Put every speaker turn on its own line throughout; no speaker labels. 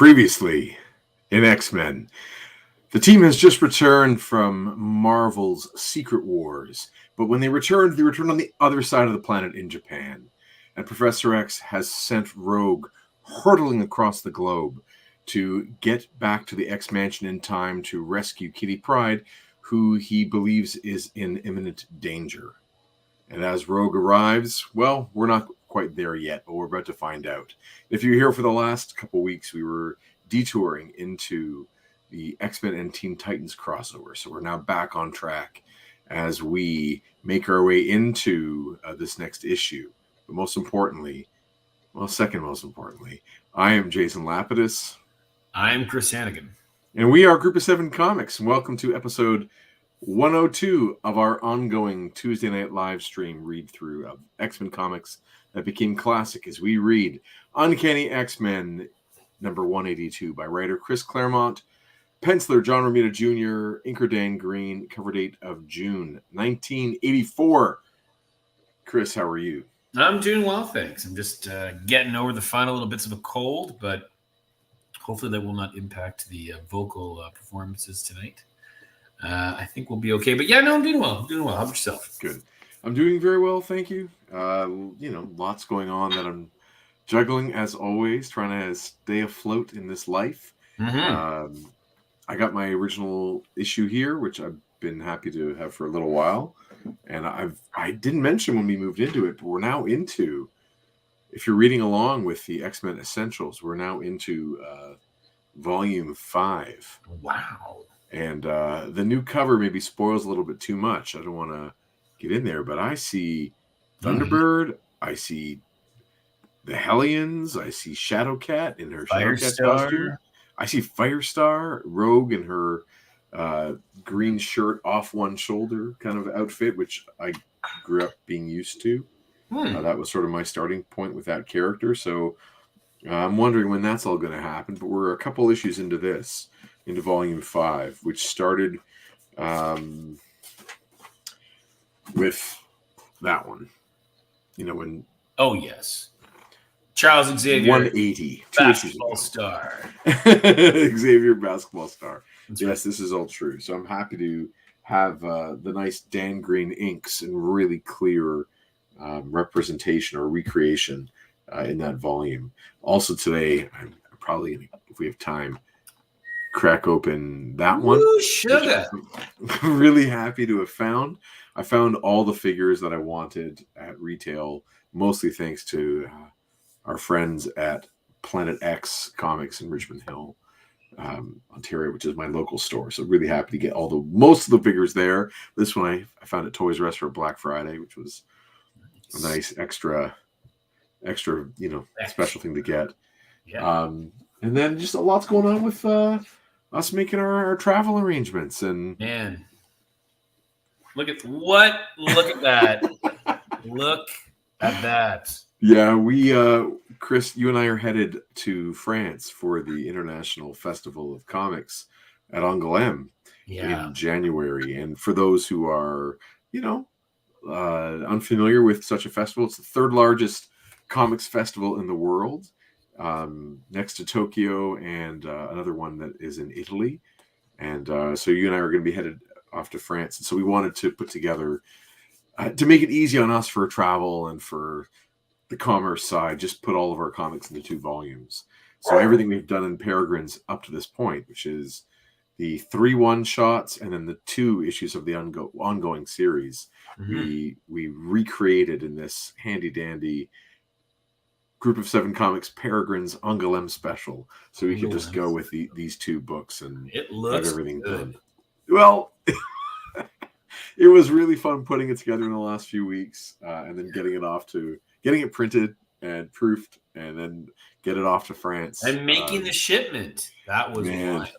Previously in X-Men, the team has just returned from Marvel's Secret Wars, but when they returned on the other side of the planet in Japan, and Professor X has sent Rogue hurtling across the globe to get back to the X-Mansion in time to rescue Kitty Pryde, who he believes is in imminent danger. And as Rogue arrives, well, we're not quite there yet, but we're about to find out. If you're here for the last couple weeks, we were detouring into the X-Men and Teen Titans crossover. So we're now back on track as we make our way into this next issue. But most importantly, second most importantly, I am Jason Lapidus.
I'm Chris Sanagan.
And we are Group of Seven Comics. And welcome to episode 102 of our ongoing Tuesday night live stream read-through of X-Men comics that became classic as we read Uncanny X-Men number 182 by writer Chris Claremont, penciler John Romita Jr., inker Dan Green, cover date of June 1984. Chris, how are you?
I'm doing well, thanks. I'm just getting over the final little bits of a cold, but hopefully that will not impact the vocal performances tonight. I think we'll be okay. But yeah, no, I'm doing well. How about yourself?
Good. I'm doing very well, thank you. Lots going on that I'm juggling as always, trying to stay afloat in this life.
Mm-hmm.
I got my original issue here, which I've been happy to have for a little while. And I didn't mention when we moved into it, but we're now into, if you're reading along with the X-Men Essentials, we're now into volume 5.
Wow.
And the new cover maybe spoils a little bit too much. I don't want to get in there, but I see Thunderbird, I see the Hellions, I see Shadowcat in her Shadowcat costume. I see Firestar, Rogue in her green shirt off one shoulder kind of outfit, which I grew up being used to. That was sort of my starting point with that character. So I'm wondering when that's all going to happen. But we're a couple issues into volume 5, which started with that one. When...
Oh, yes. Charles Xavier.
180.
Basketball star.
Xavier basketball star.
That's
yes,
right.
This is all true. So I'm happy to have the nice Dan Green inks and really clear representation or recreation in that volume. Also today, I'm probably going to, if we have time, crack open that one.
Ooh, sugar.
I'm really happy to have found. I found all the figures that I wanted at retail, mostly thanks to our friends at Planet X Comics in Richmond Hill, Ontario, which is my local store. So really happy to get most of the figures there. This one I found at Toys R Us for Black Friday, which was a nice extra, special thing to get.
Yeah.
And then just a lot's going on with us making our travel arrangements. And
man, look at that. Look at that.
Yeah, we, Chris, you and I are headed to France for the International Festival of Comics at Angoulême in January. And for those who are, unfamiliar with such a festival, it's the third largest comics festival in the world, next to Tokyo and another one that is in Italy. And so you and I are going to be headed off to France. And so we wanted to put together, to make it easy on us for travel and for the commerce side, just put all of our comics into 2 volumes. So everything we've done in Peregrines up to this point, which is the 3 one-shots and then the 2 issues of the ongoing series, we recreated in this handy-dandy Group of 7 Comics Peregrines Angoulême special. So we could just go with these 2 books and
it looks
have everything
good.
done. Well, it was really fun putting it together in the last few weeks and then getting it printed and proofed and then get it off to France.
And making the shipment. That was wild.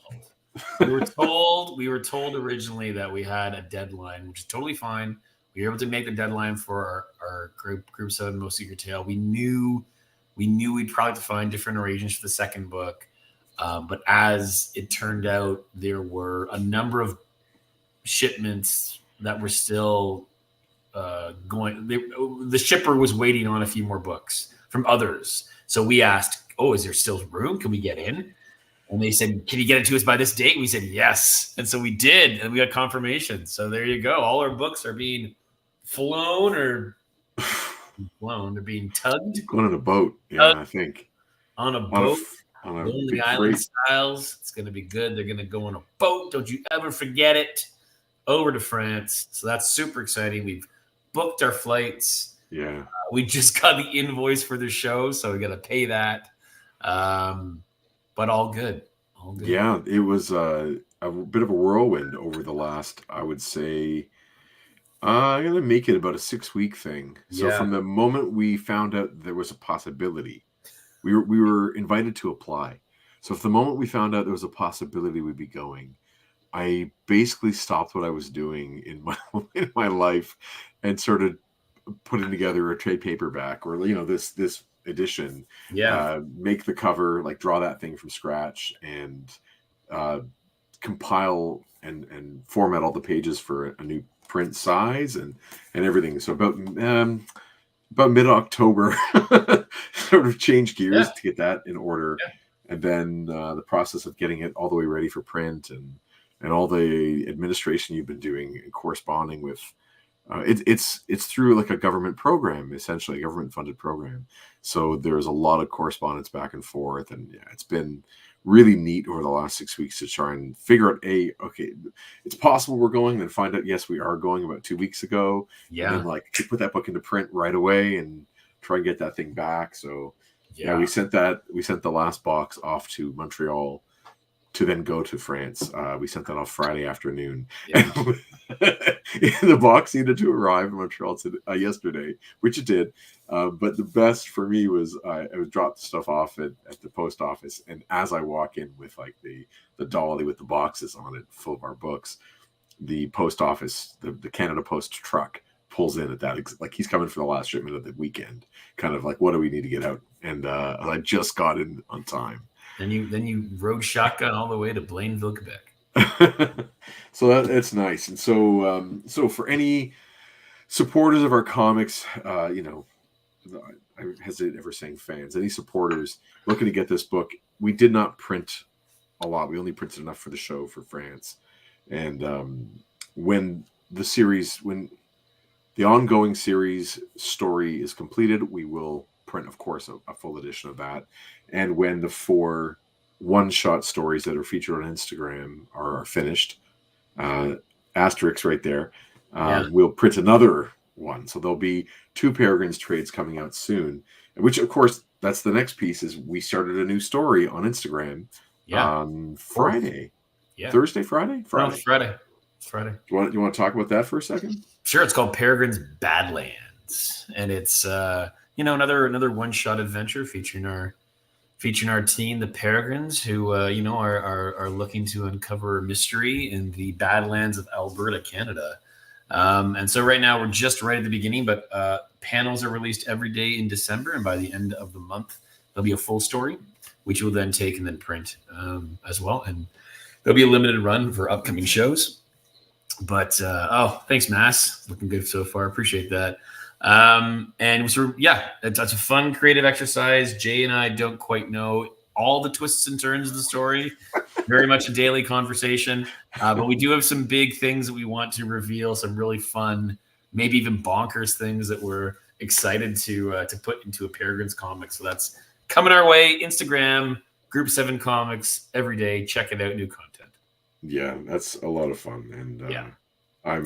We were told originally that we had a deadline, which is totally fine. We were able to make the deadline for our Group 7 Most Secret Tale. We knew we'd probably have to find different arrangements for the second book. But as it turned out, there were a number of shipments that were still going. The shipper was waiting on a few more books from others. So we asked, is there still room? Can we get in? And they said, "Can you get it to us by this date?" We said yes, and so we did, and we got confirmation. So there you go. All our books are being flown or flown. They're being tugged.
Going on a boat, yeah, I think.
On a boat.
On a
Lonely
big
Island
freight.
styles. It's going to be good. They're going to go on a boat. Don't you ever forget it. Over to France. So that's super exciting. We've booked our flights.
Yeah.
We just got the invoice for the show, so we got to pay that. But all good. All good.
Yeah, it was a bit of a whirlwind over the last, I would say, I'm going to make it about a 6-week thing. So from the moment we found out there was a possibility, we were invited to apply. So from the moment we found out there was a possibility we'd be going, I basically stopped what I was doing in my life and started putting together a trade paperback or this edition. Make the cover, like draw that thing from scratch and compile and format all the pages for a new print size and everything. So about mid-October, sort of change gears to get that in order. And then the process of getting it all the way ready for print and all the administration you've been doing and corresponding with. It's through like a government program, essentially a government funded program. So there's a lot of correspondence back and forth. And it's been really neat over the last 6 weeks to try and figure out, okay, it's possible we're going, then find out, yes, we are going about 2 weeks ago. And then like to put that book into print right away and try and get that thing back. So we sent the last box off to Montreal to then go to France. We sent that off Friday afternoon. And the box needed to arrive in Montreal yesterday, which it did. But the best for me was I dropped stuff off at the post office. And as I walk in with like the dolly with the boxes on it full of our books, the post office, the Canada Post truck pulls in at that. Like he's coming for the last shipment of the weekend. Kind of like, what do we need to get out? And I just got in on time.
Then you rode shotgun all the way to Blainville, Quebec.
So that's nice. And so for any supporters of our comics, I hesitate ever saying fans, any supporters looking to get this book, we did not print a lot. We only printed enough for the show for France. And when the ongoing series story is completed, we will print, of course, a full edition of that. And when the 4 one-shot stories that are featured on Instagram are finished, asterisk right there, we'll print another one. So there'll be 2 Peregrines trades coming out soon, which, of course, that's the next piece is we started a new story on Instagram on Friday. Thursday, Friday?
No, Friday. It's Friday.
You want to talk about that for a second?
Sure. It's called Peregrines Badlands. And it's another one-shot adventure featuring our team, the Peregrines, who are looking to uncover a mystery in the Badlands of Alberta, Canada. And so right now we're just right at the beginning, but panels are released every day in December, and by the end of the month there'll be a full story, which we'll then take and then print as well. And there'll be a limited run for upcoming shows. But thanks, Mass. Looking good so far. Appreciate that. And so that's a fun creative exercise. Jay and I don't quite know all the twists and turns of the story. Very much a daily conversation, but we do have some big things that we want to reveal, some really fun, maybe even bonkers things that we're excited to put into a Peregrines comic. So that's coming our way. Instagram, Group 7 Comics, every day. Check it out, new content.
Yeah, that's a lot of fun. And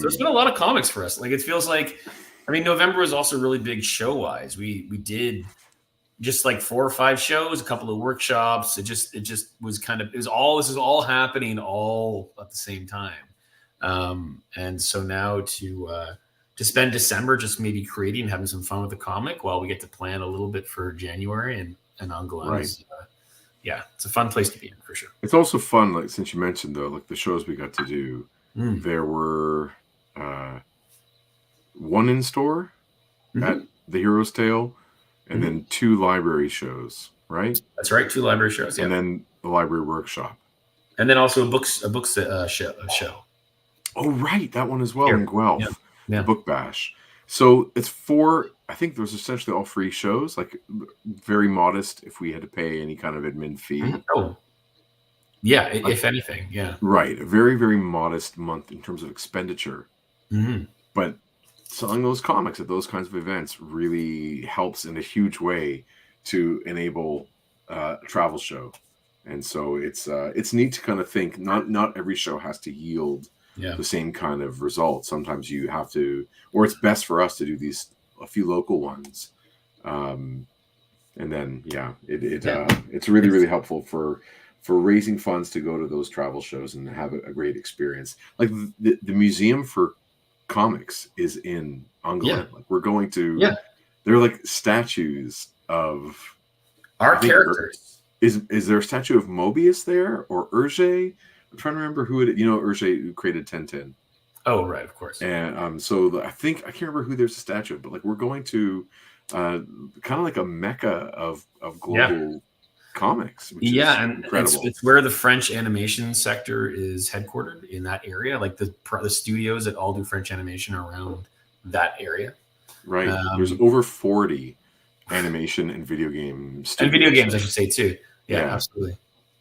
so it's been a lot of comics for us. Like it feels like, November was also really big show-wise. We did just like 4 or 5 shows, a couple of workshops. It just was this is all happening all at the same time. And so now to spend December just maybe creating and having some fun with the comic while we get to plan a little bit for January and ongoing.
Right.
It's a fun place to be in for sure.
It's also fun, like since you mentioned though, like the shows we got to do, there were 1 in store at the Hero's Tale, and then 2 library shows, right?
That's right, 2 library shows,
and then the library workshop,
and then also a books show.
Oh, right, that one as well in Guelph,
the
Book Bash. So it's 4. I think there's essentially all free shows, like very modest if we had to pay any kind of admin fee.
Yeah, if anything, yeah.
Right. A very, very modest month in terms of expenditure.
Mm-hmm.
But selling those comics at those kinds of events really helps in a huge way to enable a travel show. And so it's neat to kind of think not every show has to yield the same kind of result. Sometimes you have to, or it's best for us to do a few local ones. And then, it's really, really helpful for raising funds to go to those travel shows and have a great experience. Like the museum for comics is in Angoulême.
Yeah.
Like we're going to, they're like statues of
our characters.
Is there a statue of Mobius there or Hergé? I'm trying to remember who Hergé who created Tintin.
Oh, right, of course.
And so I can't remember who there's a statue of, but like we're going to kind of like a mecca of global comics. Which is
and
incredible.
It's where the French animation sector is headquartered, in that area. Like the studios that all do French animation are around that area.
Right. There's over 40 animation and video games.
And video games, I should say, too. Yeah, absolutely.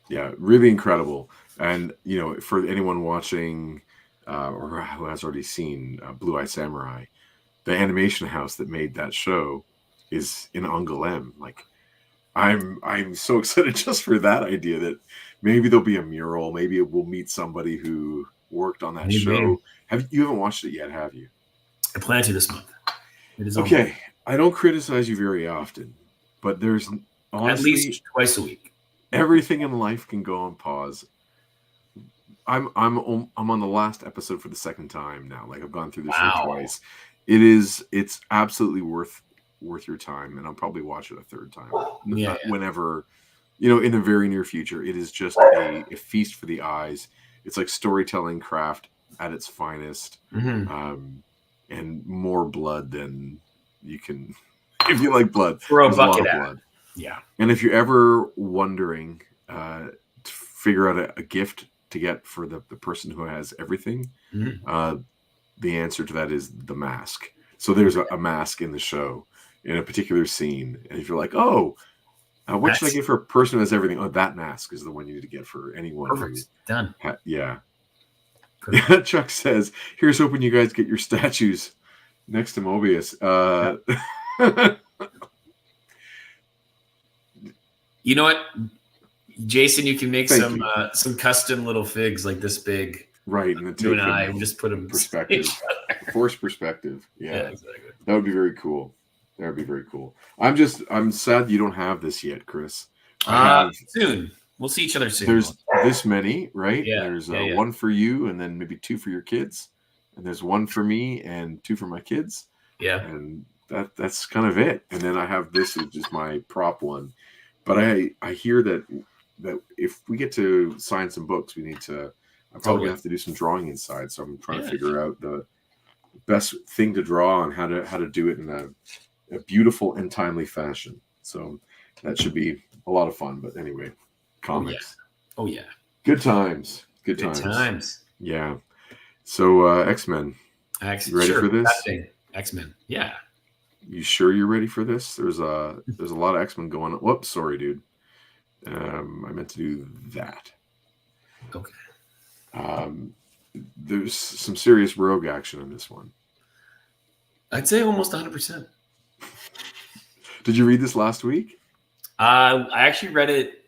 Yeah, really incredible. And, for anyone watching or who has already seen Blue Eye Samurai, the animation house that made that show is in Angoulême. Like, I'm so excited just for that idea that maybe there'll be a mural. Maybe we'll meet somebody who worked on that show. You haven't watched it yet, have you?
I plan to this month. It is
okay. I don't criticize you very often, but there's honestly
at least twice a week.
Everything in life can go on pause. I'm on the last episode for the second time now. Like I've gone through the show twice. It's absolutely worth your time, and I'll probably watch it a third time. Whenever, in the very near future. It is just a feast for the eyes. It's like storytelling craft at its finest, and more blood than you can. If you like blood,
throw a bucket at blood. Yeah.
And if you're ever wondering to figure out a gift to get for the person who has everything, the answer to that is the mask. So there's a mask in the show in a particular scene. And if you're like, what should I get for a person who has everything? Oh, that mask is the one you need to get for anyone.
Perfect. Done.
Chuck says, here's hoping you guys get your statues next to Mobius.
You know what, Jason? You can make some custom little figs like this big.
Right, and
you and I just put them
perspective, forced perspective. Yeah, exactly. That would be very cool. That would be very cool. I'm sad you don't have this yet, Chris.
Soon. We'll see each other soon.
There's this many, right?
Yeah.
There's one for you, and then maybe two for your kids, and there's one for me and two for my kids.
Yeah,
and that's kind of it. And then I have this, which is my prop one. But I hear that if we get to sign some books, we need to. I probably have to do some drawing inside. So I'm trying to figure out the best thing to draw and how to do it in a beautiful and timely fashion. So that should be a lot of fun. But anyway, comics.
Oh yeah.
Good times. Good times. Yeah. So X-Men. You ready for this?
X-Men. Yeah.
You sure you're ready for this? There's a lot of X-Men going on. Whoops, sorry, dude. I meant to do that.
Okay.
There's some serious rogue action in this one.
I'd say almost 100%.
Did you read this last week?
I actually read it.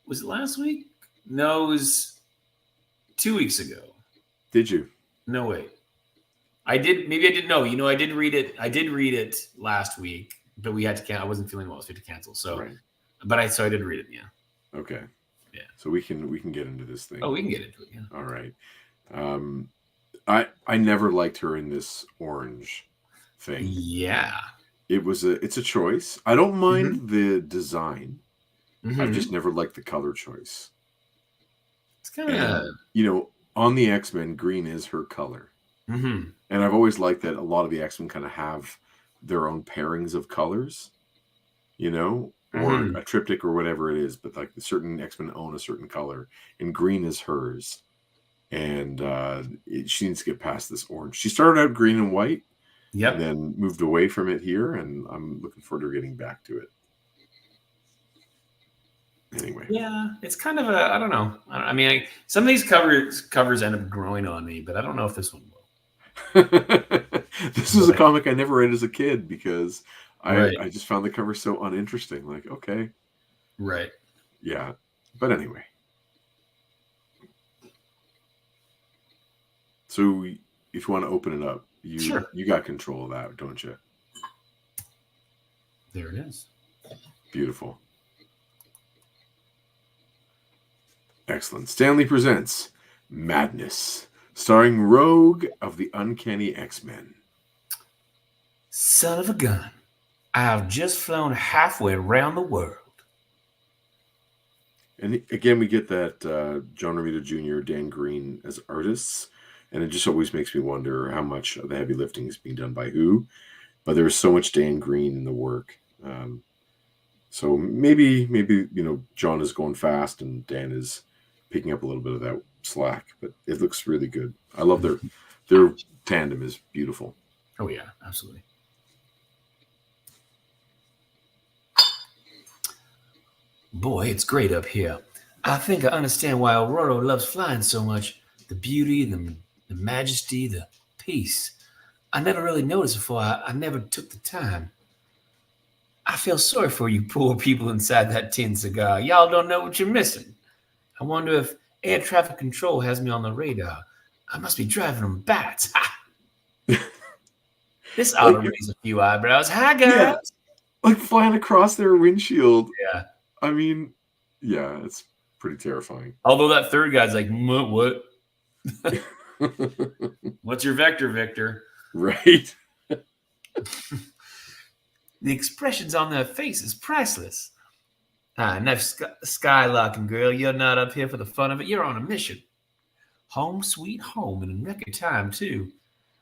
Was it last week? No, it was 2 weeks ago.
Did you?
No, wait. I did. Maybe I didn't know. I did read it. I did read it last week, but we had to cancel. I wasn't feeling well, so we had to cancel. So,
right.
But I did read it. Yeah.
Okay.
Yeah.
So we can get into this thing.
Oh, we can get into it. Yeah.
All right. I never liked her in this orange thing.
Yeah.
It's a choice. I don't mind the design. I just never liked the color choice.
It's kind of
on the X-Men, green is her color.
Mm-hmm.
And I've always liked that a lot of the X-Men kind of have their own pairings of colors, or a triptych or whatever it is. But like certain X-Men own a certain color, and green is hers. And she needs to get past this orange. She started out green and white, and then moved away from it here. And I'm looking forward to getting back to it. Anyway.
Yeah, it's kind of I don't know. I mean, some of these covers end up growing on me, but I don't know if this one will.
This is a comic I never read as a kid because
Right.
I just found the cover so uninteresting. Like, okay.
Right.
Yeah. But anyway. So if you want to open it up, you got control of that, don't you?
There it is.
Beautiful. Excellent. Stanley presents Madness, starring Rogue of the Uncanny X-Men.
Son of a gun. I have just flown halfway around the world.
And again, we get that John Romita Jr., Dan Green as artists. And it just always makes me wonder how much of the heavy lifting is being done by who. But there was so much Dan Green in the work. So maybe John is going fast and Dan is picking up a little bit of that slack. But it looks really good. I love their tandem is beautiful.
Oh yeah, absolutely. Boy, it's great up here. I think I understand why Aurora loves flying so much. The beauty, the majesty, the peace. I never really noticed before. I never took the time. I feel sorry for you poor people inside that tin cigar. Y'all don't know what you're missing. I wonder if air traffic control has me on the radar. I must be driving them bats. This ought to raise a few eyebrows. Hi, guys.
Yeah, like flying across their windshield.
Yeah.
I mean, yeah, it's pretty terrifying.
Although that third guy's like, what? What's your vector, Victor?
Right.
The expressions on their faces, priceless. Enough skylarking, girl. You're not up here for the fun of it. You're on a mission. Home sweet home, and in record time, too.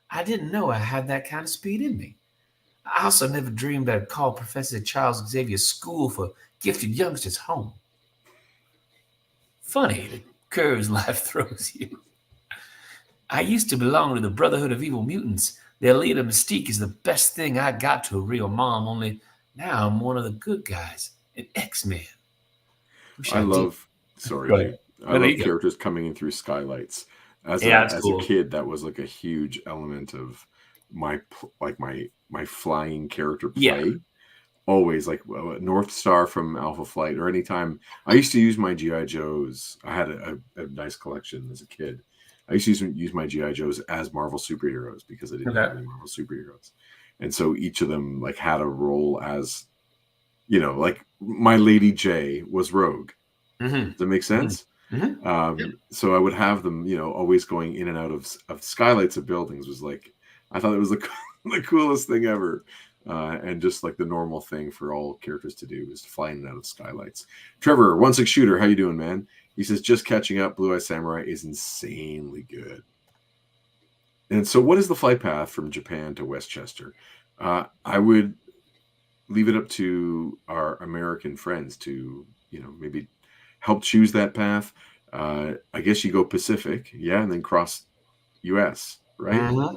I didn't know I had that kind of speed in me. I also never dreamed I'd call Professor Charles Xavier's school for gifted youngsters home. Funny the curves life throws you. I used to belong to the Brotherhood of Evil Mutants. Their leader, Mystique, is the best thing I got to a real mom, only now I'm one of the good guys, an X-Men.
I love characters coming in through skylights. As a kid, that was like a huge element of my flying character play.
Yeah.
Always like North Star from Alpha Flight, or anytime I used to use my G.I. Joes. I had a nice collection as a kid. I used to use my G.I. Joes as Marvel superheroes because I didn't have any Marvel superheroes. And so each of them like had a role as, like my Lady J was Rogue.
Mm-hmm.
Does that make sense? Mm-hmm. So I would have them, always going in and out of skylights of buildings. Was like, I thought it was the coolest thing ever. And just like the normal thing for all characters to do is to fly in and out of skylights. Trevor, 1-6 shooter, how you doing, man? He says, just catching up. Blue Eye Samurai is insanely good. And so what is the flight path from Japan to Westchester? I would leave it up to our American friends to, maybe help choose that path. I guess you go Pacific, and then cross U.S., right? Mm-hmm.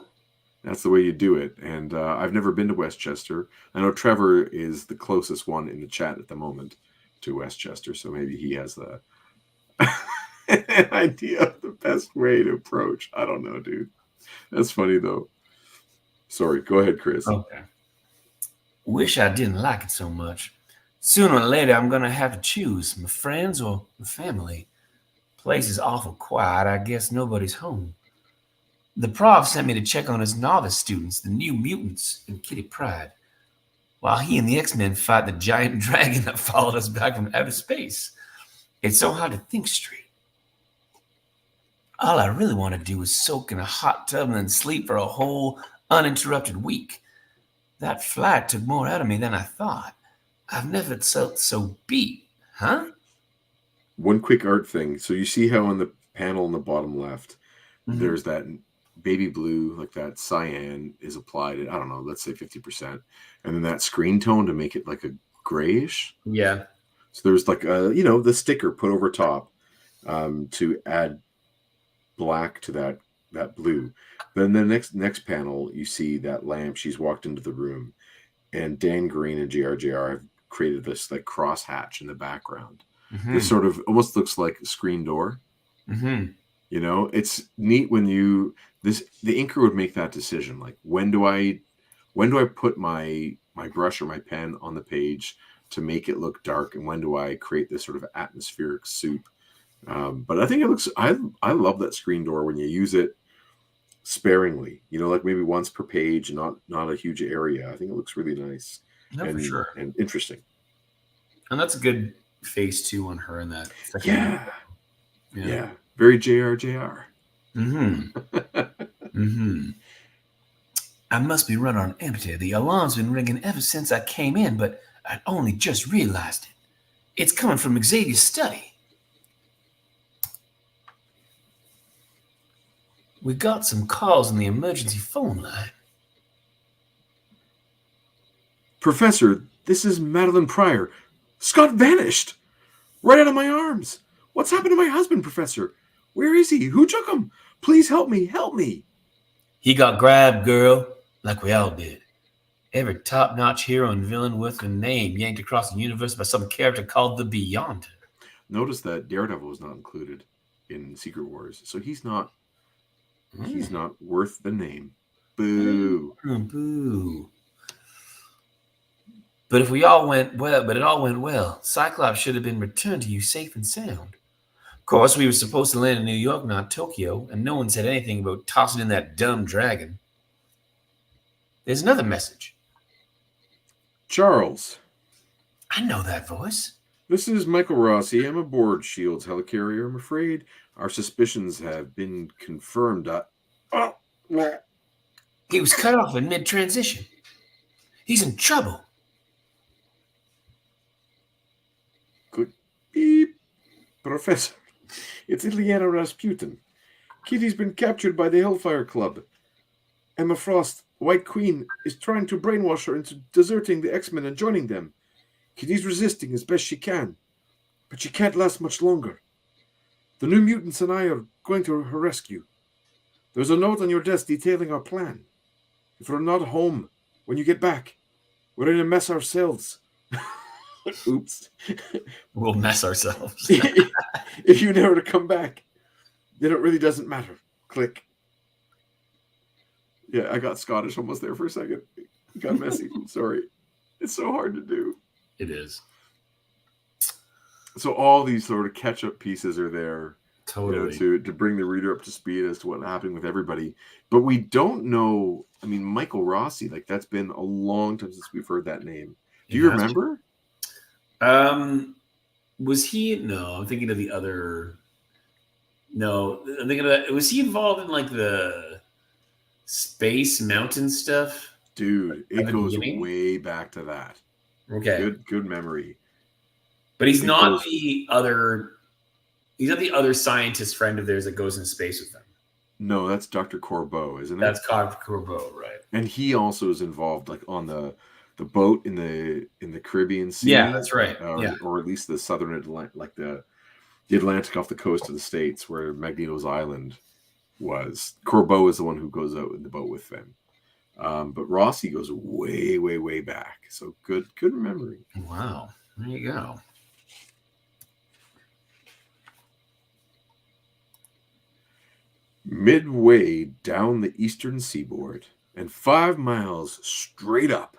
That's the way you do it. And I've never been to Westchester. I know Trevor is the closest one in the chat at the moment to Westchester, so maybe he has the an idea of the best way to approach. I don't know, dude. That's funny, though. Sorry. Go ahead, Chris.
Okay. Wish I didn't like it so much. Sooner or later, I'm going to have to choose my friends or my family. Place is awful quiet. I guess nobody's home. The prof sent me to check on his novice students, the new mutants, and Kitty Pryde, while he and the X-Men fight the giant dragon that followed us back from outer space. It's so hard to think straight. All I really want to do is soak in a hot tub and then sleep for a whole uninterrupted week. That flight took more out of me than I thought. I've never felt so beat, huh?
One quick art thing. So you see how on the panel in the bottom left, there's that baby blue, like that cyan is applied at, I don't know, let's say 50%. And then that screen tone to make it like a grayish.
Yeah.
So there's like the sticker put over top to add black to that blue. Then the next panel, you see that lamp. She's walked into the room, and Dan Green and JRJR have created this like cross hatch in the background. This sort of almost looks like a screen door. You know, it's neat when the inker would make that decision. Like, when do I put my brush or my pen on the page to make it look dark, and when do I create this sort of atmospheric soup? But I think it looks. I love that screen door when you use it sparingly. You know, like maybe once per page, not a huge area. I think it looks really nice.
No, for sure,
and interesting.
And that's a good face too on her in that.
Yeah. Very JR.
I must be running on empty. The alarm's been ringing ever since I came in, but I'd only just realized it. It's coming from Xavier's study. We got some calls on the emergency phone line.
Professor, this is Madeline Pryor. Scott vanished right out of my arms. What's happened to my husband, Professor? Where is he? Who took him? Please help me. Help me.
He got grabbed, girl, like we all did. Every top-notch hero and villain worth a name yanked across the universe by some character called the Beyonder.
Notice that Daredevil was not included in Secret Wars, so he's not worth the name. Boo.
Boo. But it all went well. Cyclops should have been returned to you safe and sound. Of course, we were supposed to land in New York, not Tokyo, and no one said anything about tossing in that dumb dragon. There's another message.
Charles.
I know that voice.
This is Michael Rossi. I'm aboard S.H.I.E.L.D.'s helicarrier. I'm afraid our suspicions have been confirmed.
He was cut off in mid-transition. He's in trouble.
Good beep. Professor, it's Ilyana Rasputin. Kitty's been captured by the Hellfire Club. Emma Frost, White Queen, is trying to brainwash her into deserting the X-Men and joining them. Kitty's resisting as best she can, but she can't last much longer. The New Mutants and I are going to her rescue. There's a note on your desk detailing our plan. If we're not home when you get back, we're in a mess ourselves. Oops.
We'll mess ourselves.
If you never to come back, then it really doesn't matter. Click. Yeah, I got Scottish almost there for a second. It got messy. Sorry. It's so hard to do.
It is.
So all these sort of catch-up pieces are there,
totally,
to bring the reader up to speed as to what's happening with everybody. But we don't know. I mean, Michael Rossi, like, that's been a long time since we've heard that name. Do you remember?
Was he? No, I'm thinking of the other. No, I'm thinking of that. Was he involved in like the Space Mountain stuff?
Dude, it goes way back to that.
Okay.
Good memory.
But he's not the other. He's not the other scientist friend of theirs that goes in space with them.
No, that's Dr. Corbeau, isn't it?
That's Dr. Corbeau, right?
And he also is involved, like, on the boat in the Caribbean Sea.
Yeah, that's right.
Or at least the southern Atlantic, like the Atlantic off the coast of the States, where Magneto's Island was. Corbeau is the one who goes out in the boat with them. But Rossi goes way, way, way back. So good memory.
Wow. There you go.
Midway down the eastern seaboard and 5 miles straight up,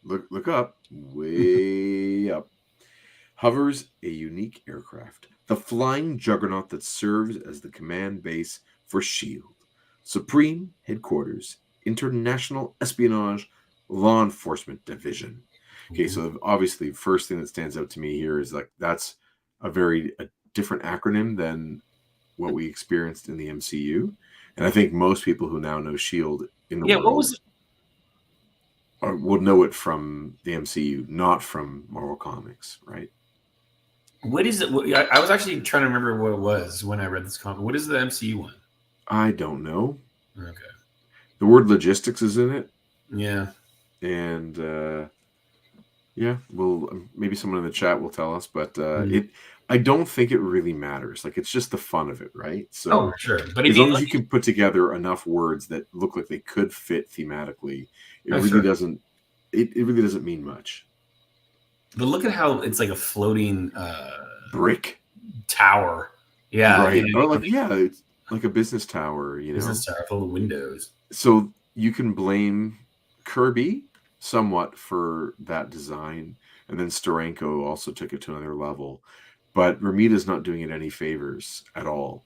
look up, way up, hovers a unique aircraft, the flying juggernaut that serves as the command base for S.H.I.E.L.D., Supreme Headquarters, International Espionage Law Enforcement Division. Okay, so obviously, first thing that stands out to me here is like that's a different acronym than what we experienced in the MCU, and I think most people who now know S.H.I.E.L.D. in the world
what was it?
Will know it from the MCU, not from Marvel Comics, right?
What is it? I was actually trying to remember what it was when I read this comic. What is the MCU one?
I don't know.
Okay.
The word logistics is in it.
Yeah.
And well, maybe someone in the chat will tell us, but I don't think it really matters. Like, it's just the fun of it, right? So,
sure. But
as long as you can put together enough words that look like they could fit thematically, it really doesn't. It really doesn't mean much.
But look at how it's like a floating
brick
tower. Yeah,
right.
you know,
Or like it's like a business tower,
business tower full of windows.
So you can blame Kirby somewhat for that design, and then Steranko also took it to another level. But Romita's not doing it any favors at all.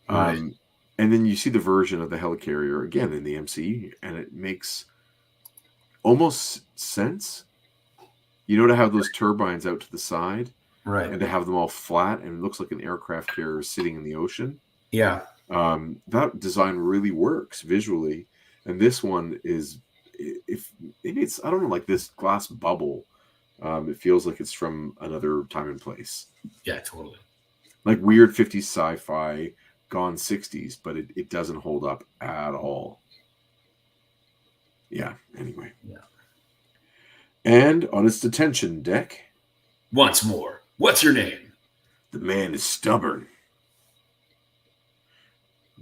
Right.
And then you see the version of the helicarrier again in the MCU, and it makes almost sense. You know, to have those turbines out to the side,
Right.
and to have them all flat, and it looks like an aircraft carrier sitting in the ocean.
Yeah.
That design really works visually, and this one is, if maybe it's, I don't know, like this glass bubble. It feels like it's from another time and place.
Yeah, totally.
Like weird 50s sci-fi, gone 60s, but it doesn't hold up at all. Yeah, anyway.
Yeah.
And on its detention deck.
Once more, what's your name?
The man is stubborn.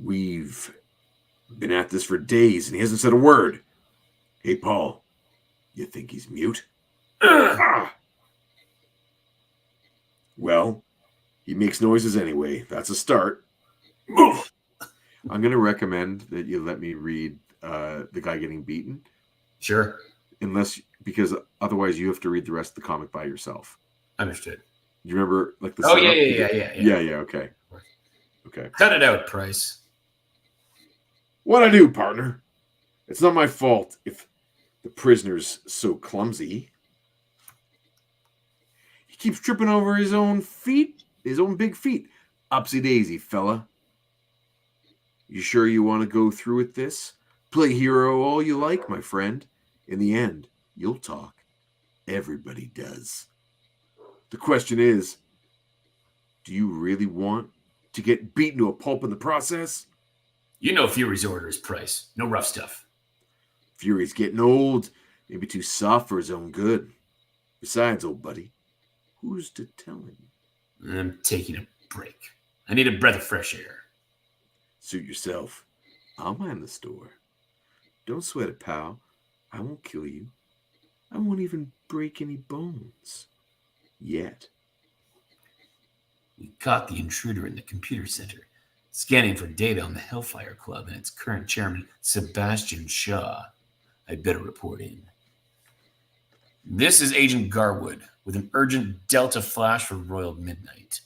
We've been at this for days and he hasn't said a word. Hey, Paul, you think he's mute? Well, he makes noises anyway. That's a start. I'm going to recommend that you let me read the guy getting beaten.
Sure.
Because otherwise you have to read the rest of the comic by yourself.
Understood.
You remember like the
setup?
Yeah, okay. Okay.
Cut it out, Price.
What'd I do, partner? It's not my fault if the prisoner's so clumsy. He keeps tripping over his own feet, his own big feet. Upsy daisy, fella. You sure you want to go through with this? Play hero all you like, my friend. In the end, you'll talk. Everybody does. The question is, do you really want to get beaten to a pulp in the process?
You know Fury's orders, Price. No rough stuff.
Fury's getting old, maybe too soft for his own good. Besides, old buddy, who's to tell him?
I'm taking a break. I need a breath of fresh air.
Suit yourself. I'll mind the store. Don't sweat it, pal. I won't kill you. I won't even break any bones. Yet.
We caught the intruder in the computer center, scanning for data on the Hellfire Club and its current chairman, Sebastian Shaw. I'd better report in. This is Agent Garwood with an urgent Delta flash for Royal Midnight.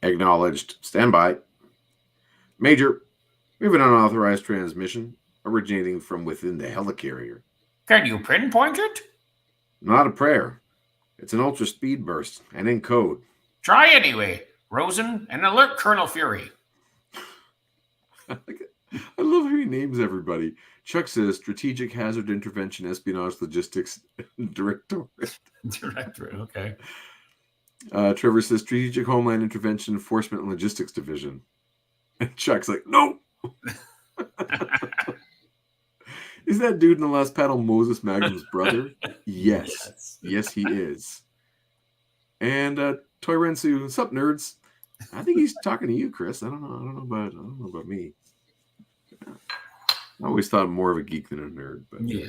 Acknowledged. Stand by. Major, we have an unauthorized transmission originating from within the helicarrier.
Can you pinpoint it?
Not a prayer. It's an ultra speed burst and in code.
Try anyway, Rosen, and alert Colonel Fury.
I love how he names everybody. Chuck says Strategic Hazard Intervention Espionage Logistics Directorate.
Directorate, okay.
Trevor says Strategic Homeland Intervention Enforcement and Logistics Division. And Chuck's like, no. Is that dude in the last panel Moses Magnum's brother? Yes. Yes, he is. And Toy Rensu, what's up, nerds? I think he's talking to you, Chris. I don't know about me. I always thought I'm more of a geek than a nerd, but
yeah,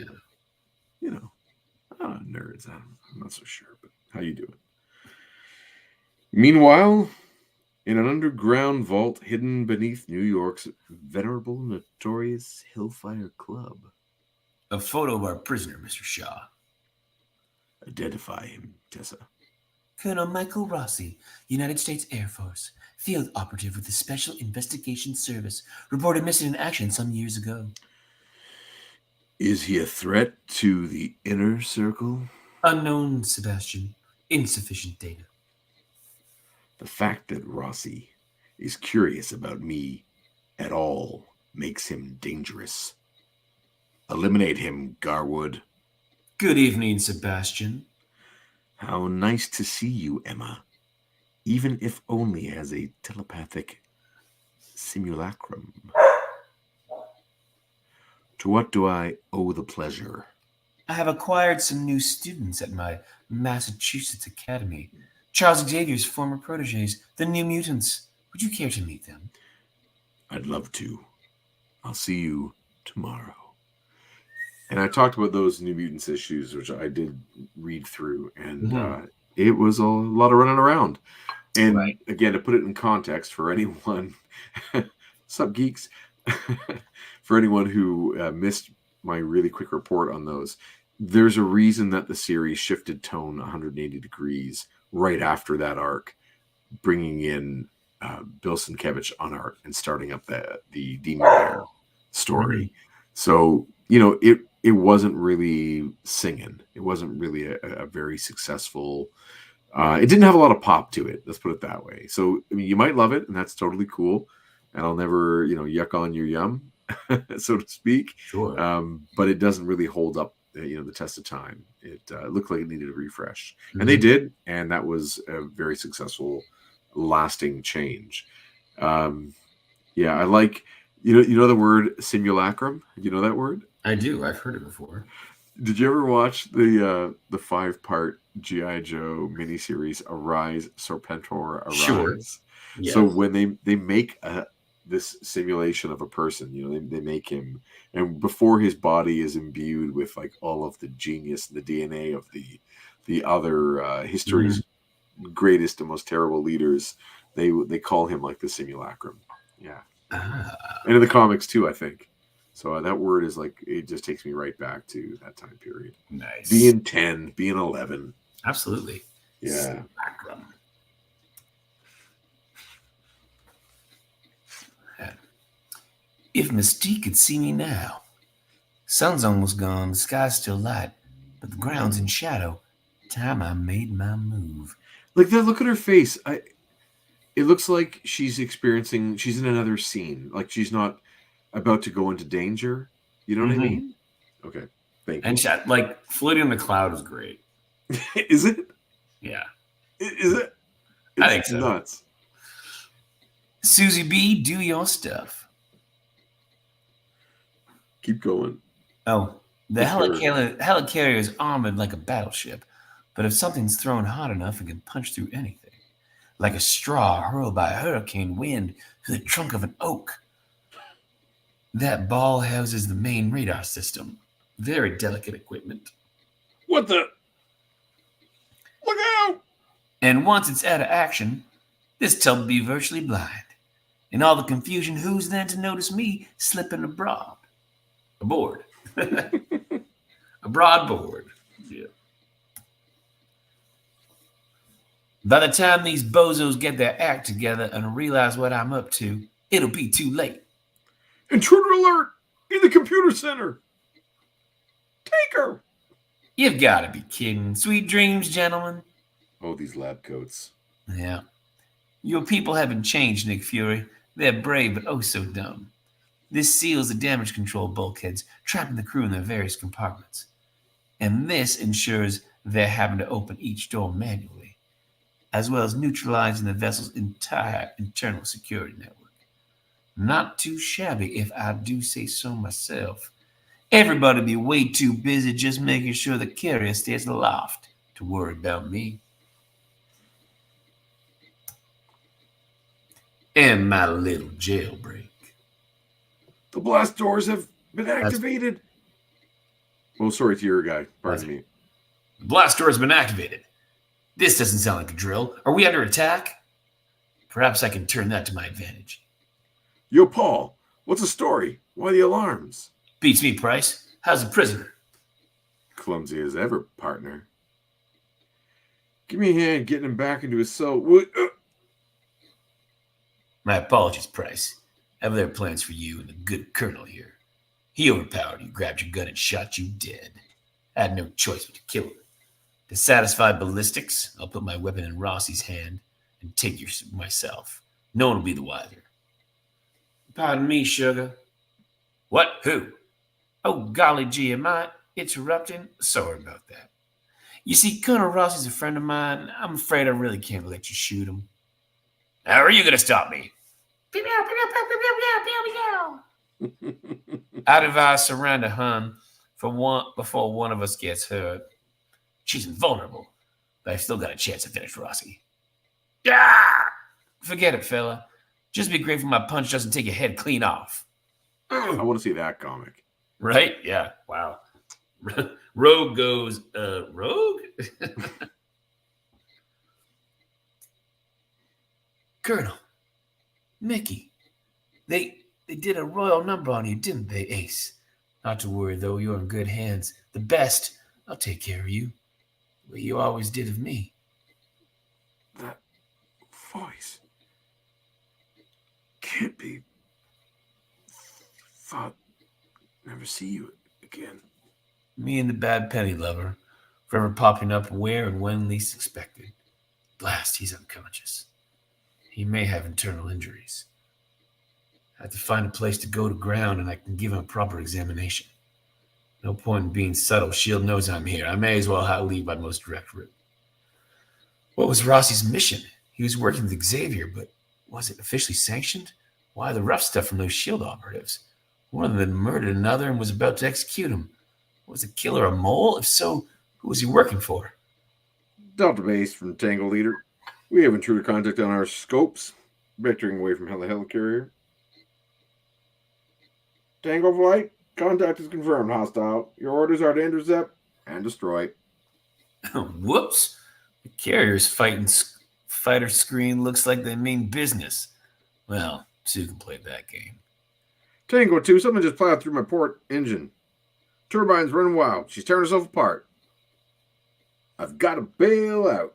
nerds. I'm not so sure. But how you doing? Meanwhile, in an underground vault hidden beneath New York's venerable, notorious Hellfire Club.
A photo of our prisoner, Mr. Shaw.
Identify him, Tessa.
Colonel Michael Rossi, United States Air Force, field operative with the Special Investigations Service, reported missing in action some years ago.
Is he a threat to the inner circle?
Unknown, Sebastian. Insufficient data.
The fact that Rossi is curious about me at all makes him dangerous. Eliminate him, Garwood.
Good evening, Sebastian.
How nice to see you, Emma. Even if only as a telepathic simulacrum. To what do I owe the pleasure?
I have acquired some new students at my Massachusetts Academy. Charles Xavier's former protégés, the New Mutants. Would you care to meet them?
I'd love to. I'll see you tomorrow. And I talked about those New Mutants issues, which I did read through, and it was a lot of running around. And again, to put it in context for anyone, sup geeks, for anyone who missed my really quick report on those, there's a reason that the series shifted tone 180 degrees right after that arc, bringing in Bill Sienkiewicz on art and starting up the Demon Bear story. So, it wasn't really singing. It wasn't really a very successful. It didn't have a lot of pop to it. Let's put it that way. So, I mean, you might love it, and that's totally cool. And I'll never, yuck on your yum, so to speak.
Sure.
But it doesn't really hold up, the test of time. It looked like it needed a refresh, and they did, and that was a very successful, lasting change. I like, the word simulacrum. You know that word?
I do. I've heard it before.
Did you ever watch the 5-part G.I. Joe miniseries Arise, Serpentor, Arise?
Sure. Yes.
So when they make this simulation of a person, they make him, and before his body is imbued with like all of the genius and the DNA of the other history's greatest and most terrible leaders, they call him like the simulacrum. Yeah. And in the comics too, I think. So that word is like, it just takes me right back to that time period.
Nice.
Being 10, being 11.
Absolutely.
Yeah.
If Mystique could see me now. Sun's almost gone, the sky's still light, but the ground's in shadow. Time I made my move.
Like that look at her face. It looks like she's in another scene. Like she's not about to go into danger. You know what I mean? Okay. Thank you.
And like floating on the cloud is great.
Is it?
Yeah.
Is it?
I think so.
Nuts.
Susie B, do your stuff.
Keep going.
Oh, the helicarrier is armored like a battleship, but if something's thrown hard enough, it can punch through anything. Like a straw hurled by a hurricane wind through the trunk of an oak. That ball houses the main radar system. Very delicate equipment.
What the? Look out!
And once it's out of action, this tub will be virtually blind. In all the confusion, who's then to notice me slipping aboard? A broadboard. Yeah. By the time these bozos get their act together and realize what I'm up to, it'll be too late.
Intruder alert! In the computer center! Take her!
You've got to be kidding. Sweet dreams, gentlemen.
Oh, these lab coats.
Yeah. Your people haven't changed, Nick Fury. They're brave, but oh so dumb. This seals the damage control bulkheads, trapping the crew in their various compartments. And this ensures they're having to open each door manually, as well as neutralizing the vessel's entire internal security network. Not too shabby, if I do say so myself. Everybody be way too busy just making sure the carrier stays aloft to worry about me. And my little jailbreak.
The blast doors have been activated. Oh, sorry to your guy. Pardon me.
The blast door has been activated. This doesn't sound like a drill. Are we under attack? Perhaps I can turn that to my advantage.
Yo, Paul, what's the story? Why the alarms?
Beats me, Price. How's the prisoner?
Clumsy as ever, partner. Give me a hand getting him back into his cell.
My apologies, Price. I have other plans for you and the good colonel here. He overpowered you, grabbed your gun, and shot you dead. I had no choice but to kill him. To satisfy ballistics, I'll put my weapon in Rossi's hand and take yours myself. No one will be the wiser. Pardon me, sugar. What? Who? Oh, golly gee, am I interrupting? Sorry about that. You see, Colonel Rossi's a friend of mine. I'm afraid I really can't let you shoot him. How are you going to stop me? I'd advise surrender, hun, before one of us gets hurt. She's invulnerable, but I've still got a chance to finish Rossi. Ah! Forget it, fella. Just be grateful my punch doesn't take your head clean off.
I want to see that comic.
Right? Yeah. Wow. Rogue goes, Rogue? Colonel, Mickey, they did a royal number on you, didn't they, Ace? Not to worry, though, you're in good hands. The best. I'll take care of you. The way you always did of me.
That voice can't be. Thought never see you again.
Me and the bad penny lover, forever popping up where and when least expected. Blast, he's unconscious. He may have internal injuries. I have to find a place to go to ground and I can give him a proper examination. No point in being subtle. S.H.I.E.L.D. knows I'm here. I may as well leave by most direct route. What was Rossi's mission? He was working with Xavier, but was it officially sanctioned? Why the rough stuff from those S.H.I.E.L.D. operatives? One of them had murdered another and was about to execute him. Was the killer a mole? If so, who was he working for?
Delta Base from Tango Leader. We have intruder contact on our scopes. Vectoring away from the helicarrier. Tango Flight. Contact is confirmed, hostile. Your orders are to intercept and destroy.
Whoops. The carrier's fighter screen looks like they mean business. Well, Sue can play that game.
Tango 2, something just plowed through my port engine. Turbine's running wild. She's tearing herself apart. I've got to bail out.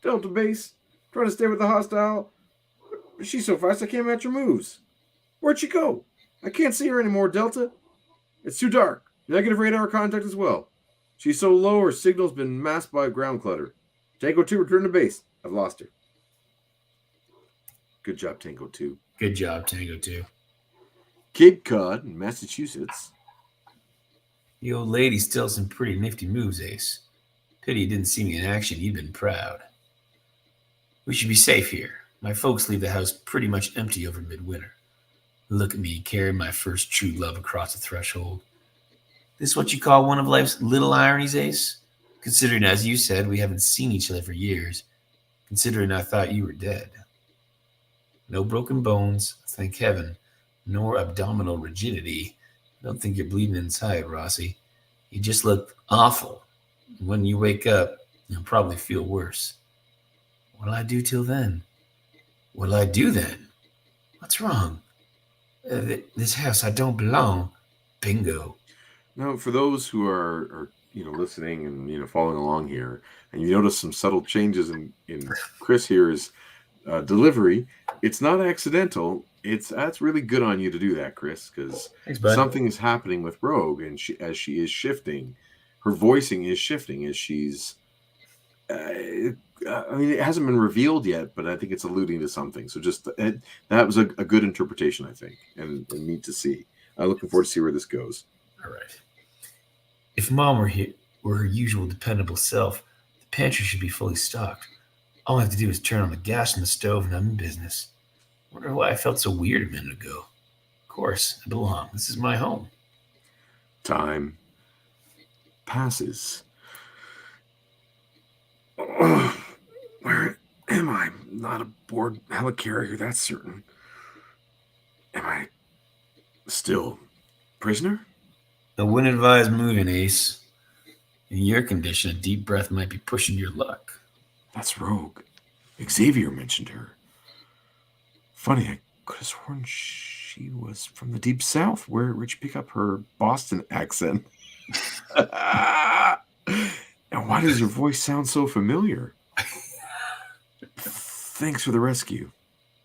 Delta Base, trying to stay with the hostile. She's so fast I can't match her moves. Where'd she go? I can't see her anymore, Delta. It's too dark. Negative radar contact as well. She's so low her signal's been masked by ground clutter. Tango 2, return to base. I've lost her. Good job, Tango 2.
Good job, Tango 2.
Cape Cod in Massachusetts.
The old lady still some pretty nifty moves, Ace. Pity you didn't see me in action. You'd been proud. We should be safe here. My folks leave the house pretty much empty over midwinter. Look at me carrying my first true love across the threshold. This what you call one of life's little ironies, Ace? Considering, as you said, we haven't seen each other for years. Considering I thought you were dead. No broken bones, thank heaven, nor abdominal rigidity. I don't think you're bleeding inside, Rossi. You just look awful. When you wake up, you'll probably feel worse. What'll I do till then? What'll I do then? What's wrong? This house, I don't belong. Bingo.
Now, for those who are listening and following along here, and you notice some subtle changes in Chris here's delivery, it's not accidental. That's really good on you to do that, Chris, because something is happening with Rogue, and as she is shifting, her voicing is shifting as she's. It hasn't been revealed yet, but I think it's alluding to something. So that was a good interpretation, I think, and neat to see. I'm looking forward to see where this goes.
All right. If Mom were her usual dependable self, the pantry should be fully stocked. All I have to do is turn on the gas in the stove and I'm in business. Wonder why I felt so weird a minute ago. Of course, I belong. This is my home.
Time passes. Oh, where am I? Not aboard helicarrier, that's certain. Am I still prisoner?
I wouldn't advise moving, Ace. In your condition, a deep breath might be pushing your luck.
That's Rogue. Xavier mentioned her. Funny, I could have sworn she was from the deep south. Where'd you pick up her Boston accent? And why does her voice sound so familiar? Thanks for the rescue.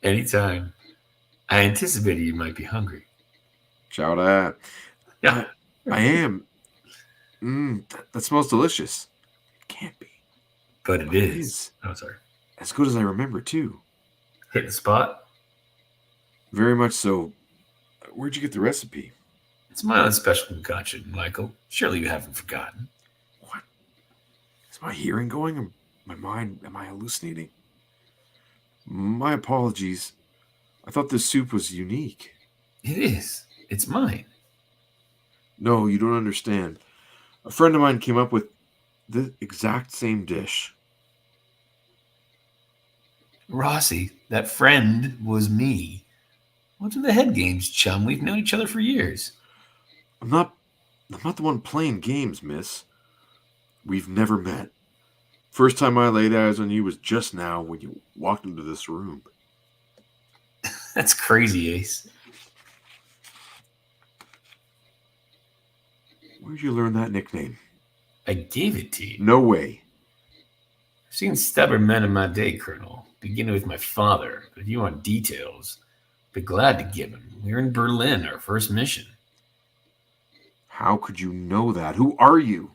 Anytime. I anticipated you might be hungry.
Chow that.
Yeah.
I am. That smells delicious. It can't be.
But it is. Oh, sorry.
As good as I remember, too.
Hit the spot?
Very much so. Where'd you get the recipe?
It's my own special concoction, Michael. Surely you haven't forgotten.
What? Is my hearing going? Or my mind? Am I hallucinating? My apologies. I thought this soup was unique.
It is. It's mine.
No, you don't understand. A friend of mine came up with the exact same dish.
Rossi, that friend was me. What's in the head games, chum? We've known each other for years.
I'm not I'm not the one playing games, miss. We've never met. First time I laid eyes on you was just now when you walked into this room.
That's crazy, Ace.
Where'd you learn that nickname?
I gave it to you.
No way.
I've seen stubborn men in my day, Colonel, beginning with my father. But if you want details, be glad to give them. We're in Berlin, our first mission.
How could you know that? Who are you?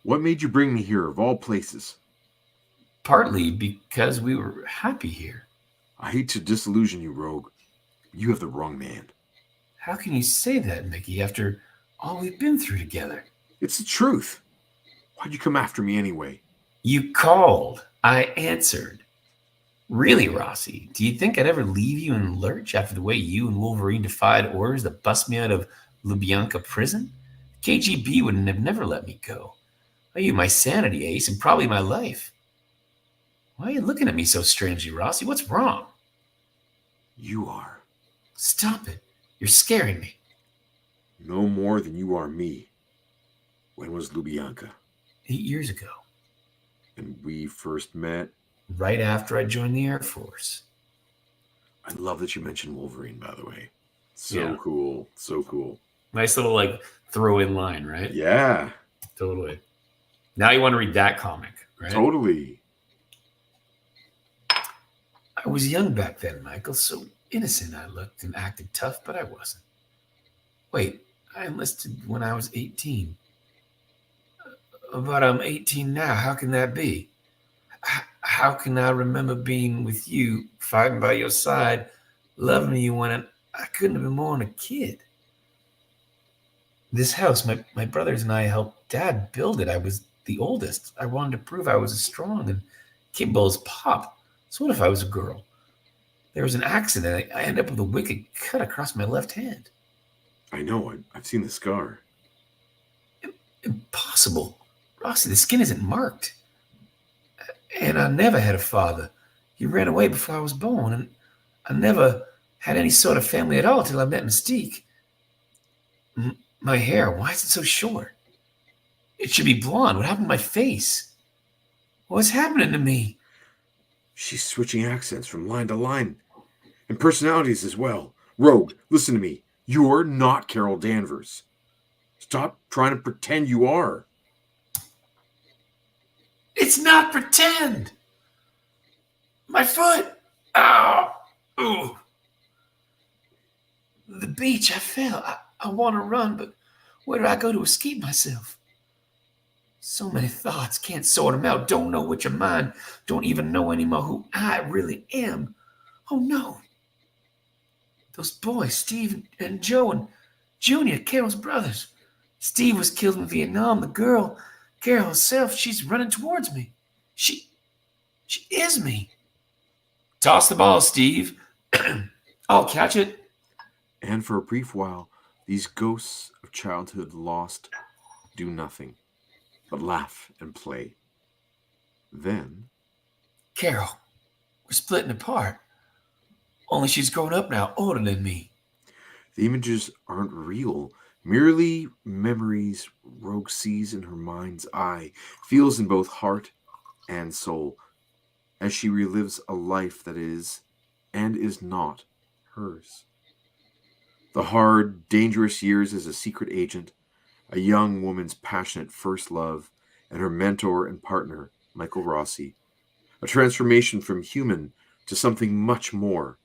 What made you bring me here, of all places?
Partly because we were happy here.
I hate to disillusion you, Rogue. You have the wrong man.
How can you say that, Mickey, after all we've been through together?
It's the truth. Why'd you come after me anyway?
You called. I answered. Really, Rossi, do you think I'd ever leave you in the lurch after the way you and Wolverine defied orders to bust me out of Lubyanka prison? KGB would have never let me go. I owe you my sanity, Ace, and probably my life. Why are you looking at me so strangely, Rossi? What's wrong?
You are.
Stop it. You're scaring me.
No more than you are me. When was Lubyanka?
8 years ago.
And we first met?
Right after I joined the Air Force.
I love that you mentioned Wolverine, by the way. So
Yeah.
cool. So cool.
Nice little, throw-in line, right?
Yeah.
Totally. Now you want to read that comic, right?
Totally.
I was young back then, Michael, so innocent I looked and acted tough, but I wasn't. Wait, I enlisted when I was 18. But I'm 18 now. How can that be? How can I remember being with you, fighting by your side, loving you when I couldn't have been more than a kid? This house, my brothers and I helped Dad build it. I was the oldest. I wanted to prove I was as strong and capable as Pop. So what if I was a girl? There was an accident. I ended up with a wicked cut across my left hand.
I know. I've seen the scar.
Impossible. Rossi, the skin isn't marked. And I never had a father. He ran away before I was born, and I never had any sort of family at all till I met Mystique. My hair, why is it so short? It should be blonde. What happened to my face? What's happening to me?
She's switching accents from line to line. And personalities as well. Rogue, listen to me. You're not Carol Danvers. Stop trying to pretend you are.
It's not pretend. My foot. Ow. Ooh. The beach, I fell. I want to run, but where do I go to escape myself? So many thoughts, can't sort them out, don't know which are mine, don't even know anymore who I really am. Oh no. Those boys, Steve and Joe and Junior, Carol's brothers. Steve was killed in Vietnam. The girl, Carol herself, she's running towards me. She is me. Toss the ball, Steve. I'll catch it.
And for a brief while, these ghosts of childhood lost do nothing but laugh and play. Then,
Carol, we're splitting apart. Only she's grown up now, older than me.
the images aren't real, merely memories Rogue sees in her mind's eye, feels in both heart and soul, as she relives a life that is and is not hers. The hard, dangerous years as a secret agent, a young woman's passionate first love, and her mentor and partner, Michael Rossi. A transformation from human to something much more,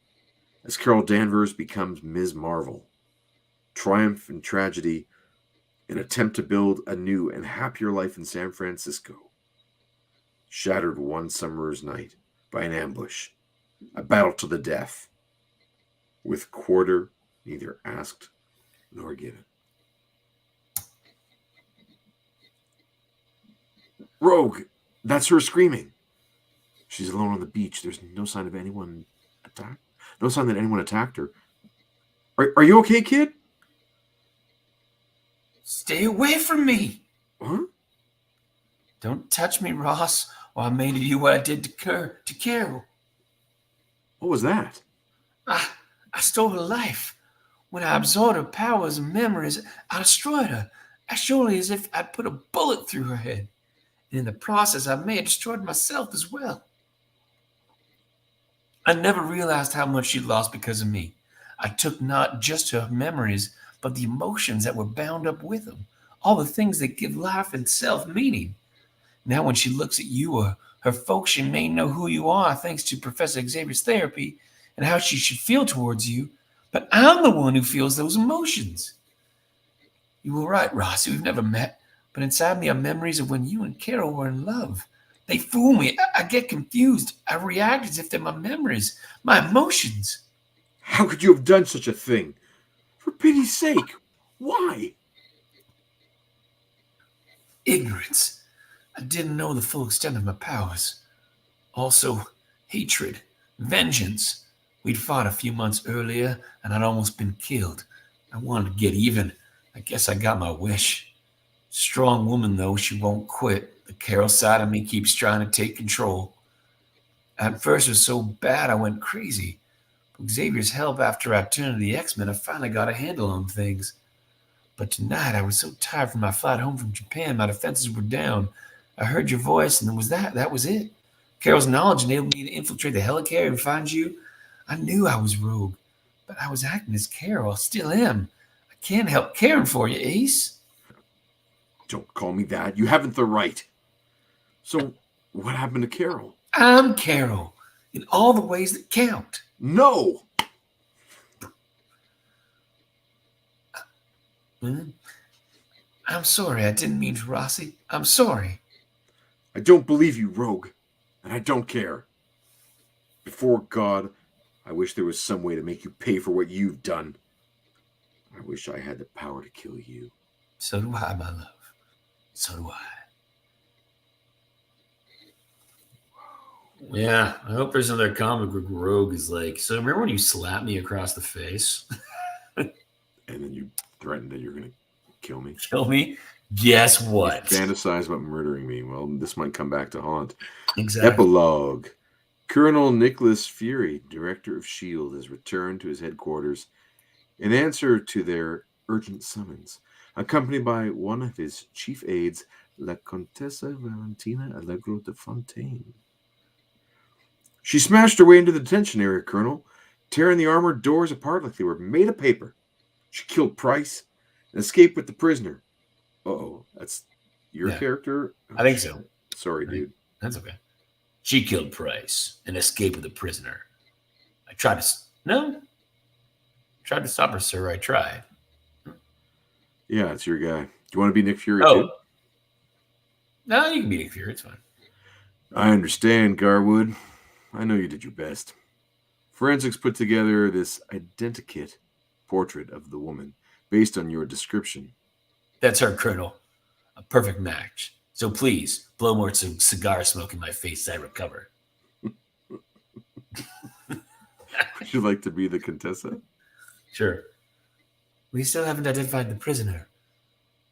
as Carol Danvers becomes Ms. Marvel. Triumph and tragedy, an attempt to build a new and happier life in San Francisco. Shattered one summer's night by an ambush, a battle to the death, with quarter neither asked nor given. Rogue, that's her screaming. She's alone on the beach. There's no sign of anyone attacked. No sign that anyone attacked her. Are you okay, kid?
Stay away from me.
Huh?
Don't touch me, Ross, or I may do you what I did to Carol.
What was that?
I stole her life.
When I absorbed her powers and memories, I destroyed her, as surely as if I'd put a bullet through her head. And in the process, I may have destroyed myself as well. I never realized how much she'd lost because of me. I took not just her memories, but the emotions that were bound up with them, all the things that give life and self meaning. Now when she looks at you or her folks, she may know who you are thanks to Professor Xavier's therapy and how she should feel towards you, but I'm the one who feels those emotions. You were right, Rossi, we've never met, but inside me are memories of when you and Carol were in love. They fool me. I get confused. I react as if they're my memories, my emotions.
How could you have done such a thing? For pity's sake, why?
Ignorance. I didn't know the full extent of my powers. Also, hatred, vengeance. We'd fought a few months earlier, and I'd almost been killed. I wanted to get even. I guess I got my wish. Strong woman, though, she won't quit. The Carol side of me keeps trying to take control. At first, it was so bad I went crazy. With Xavier's help after I turned to the X-Men, I finally got a handle on things. But tonight, I was so tired from my flight home from Japan, my defenses were down. I heard your voice, and that was it. Carol's knowledge enabled me to infiltrate the helicarrier and find you. I knew I was rogue, but I was acting as Carol. I still am. I can't help caring for you, Ace.
Don't call me that. You haven't the right. So, what happened to Carol?
I'm Carol, in all the ways that count.
No!
I'm sorry. I didn't mean to, Rossi. I'm sorry.
I don't believe you, rogue, and I don't care. Before God, I wish there was some way to make you pay for what you've done. I wish I had the power to kill you.
So do I, my love. So do I.
Yeah, I hope there's another comic book Rogue is like, so remember when you slapped me across the face?
And then you threatened that you're going to kill me?
Kill me? Guess what?
You fantasize about murdering me. Well, this might come back to haunt.
Exactly.
Epilogue. Colonel Nicholas Fury, director of S.H.I.E.L.D., has returned to his headquarters in answer to their urgent summons, accompanied by one of his chief aides, La Contessa Valentina Allegro de Fontaine. She smashed her way into the detention area, Colonel, tearing the armored doors apart like they were made of paper. She killed Price and escaped with the prisoner. Uh-oh, that's your character?
I think so.
Sorry, dude.
That's okay. She killed Price and escaped with a prisoner. I tried to stop her, sir. I tried.
Yeah, it's your guy. Do you want to be Nick Fury too?
No, you can be Nick Fury. It's fine.
I understand, Garwood. I know you did your best. Forensics put together this identikit portrait of the woman based on your description.
That's her, Colonel. A perfect match. So please, blow more cigar smoke in my face as I recover.
Would you like to be the Contessa?
Sure.
We still haven't identified the prisoner,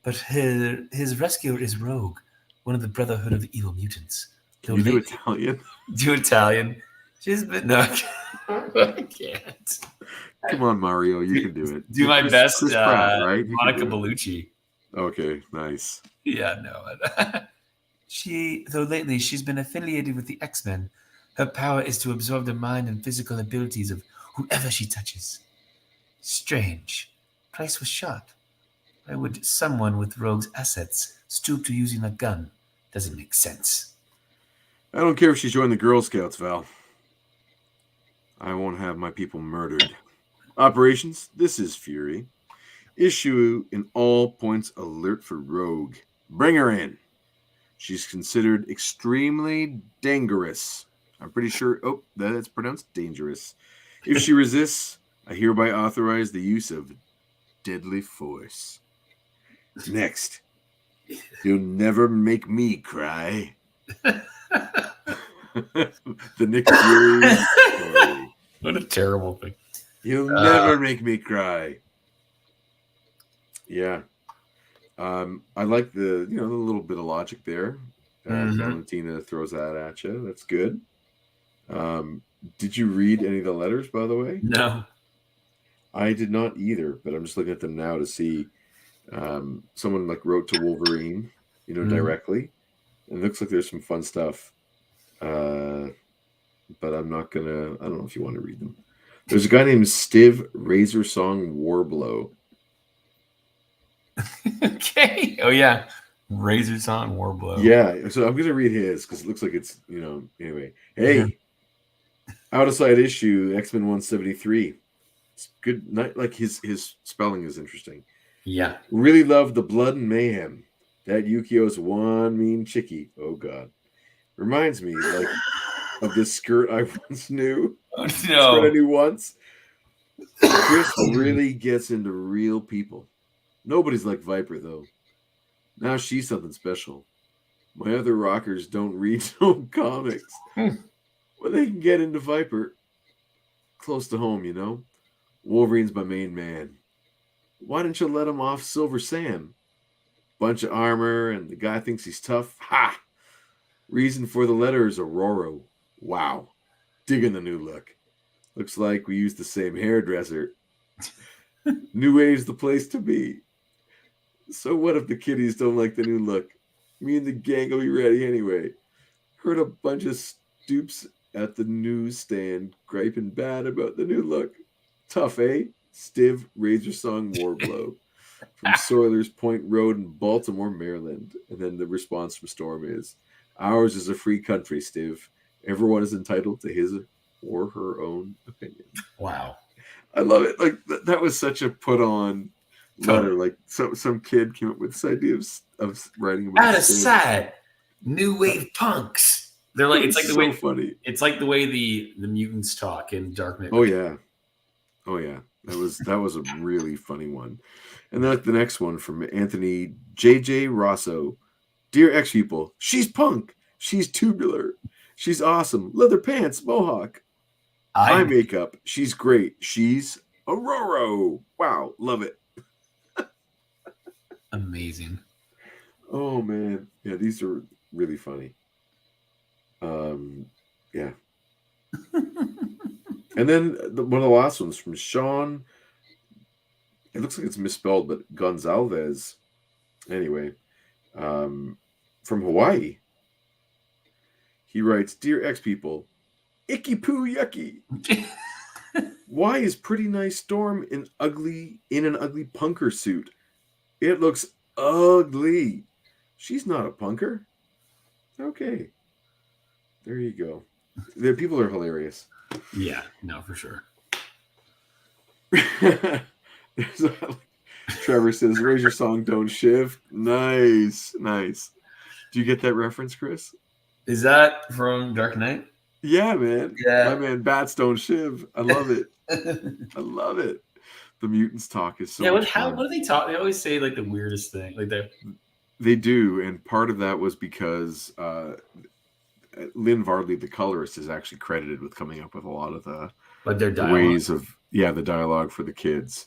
but his rescuer is Rogue, one of the Brotherhood of the Evil Mutants.
Can you do Italian?
Do Italian. She's been no. I can't.
Come on, Mario, you can do it.
Do my best,
Chris Pratt, right?
Monica Bellucci.
Okay, nice.
Yeah, no.
Though lately she's been affiliated with the X-Men, her power is to absorb the mind and physical abilities of whoever she touches. Strange. Price was shot. Why would someone with Rogue's assets stoop to using a gun? Doesn't make sense.
I don't care if she's joined the Girl Scouts, Val. I won't have my people murdered. Operations, this is Fury. Issue in all points alert for Rogue. Bring her in. She's considered extremely dangerous. I'm pretty sure, that's pronounced dangerous. If she resists, I hereby authorize the use of deadly force. Next, you'll never make me cry. The Nick Fury story.
What a terrible thing.
You'll never make me cry. Yeah. I like the little bit of logic there. Valentina throws that at you. That's good. Did you read any of the letters, by the way?
No.
I did not either, but I'm just looking at them now to see. Someone like wrote to Wolverine, directly. And it looks like there's some fun stuff. But I'm not gonna. I don't know if you want to read them. There's a guy named Stiv Razor Song Warblow.
Okay. Oh yeah, Razor Song Warblow.
Yeah, so I'm gonna read his because it looks like it's Anyway, hey, out of sight issue X-Men 173. It's good. Not like his spelling is interesting.
Yeah.
Really love the blood and mayhem. That Yukio's one mean chickie. Oh God, reminds me like of this skirt I once knew.
Oh
Skirt
no.
I knew once. Chris really gets into real people. Nobody's like Viper though. Now she's something special. My other rockers don't read no comics. Well, they can get into Viper. Close to home, Wolverine's my main man. Why didn't you let him off Silver Sam? Bunch of armor, and the guy thinks he's tough. Ha! Reason for the letter is Aurora. Wow. Digging the new look. Looks like we used the same hairdresser. New Wave's the place to be. So what if the kiddies don't like the new look? Me and the gang will be ready anyway. Heard a bunch of stoops at the newsstand griping bad about the new look. Tough, eh? Stiv Razor Song Warblow from Soilers Point Road in Baltimore, Maryland. And then the response from Storm is, ours is a free country, Stiv. Everyone is entitled to his or her own opinion.
Wow.
I love it. Like that was such a put on letter. Like some kid came up with this idea of writing about
out of sight. New wave punks. They're like it's like the way
funny.
It's like the way the mutants talk in Dark Knight.
Oh yeah. That was a really funny one. And then the next one from Anthony JJ Rosso. Dear X people, she's punk. She's tubular. She's awesome. Leather pants, mohawk. Eye makeup. She's great. She's Aurora. Wow, love it.
Amazing.
Oh man, yeah, these are really funny. Yeah. And then one of the last ones from Sean. It looks like it's misspelled, but Gonzalez. Anyway, from Hawaii. He writes, Dear X people, icky poo yucky. Why is Pretty Nice Storm in an ugly punker suit? It looks ugly. She's not a punker. Okay. There you go. The people are hilarious.
Yeah, no, for sure.
Trevor says, "Where's your song? Don't shiv." Nice. Do you get that reference, Chris?
Is that from Dark Knight?
Yeah, man.
Yeah.
My man, Bats don't shiv. I love it. I love it. The mutants talk is so much fun.
What do they talk? They always say like the weirdest thing. Like
they do, and part of that was because Lynn Vardley, the colorist, is actually credited with coming up with a lot of the ways of the dialogue for the kids.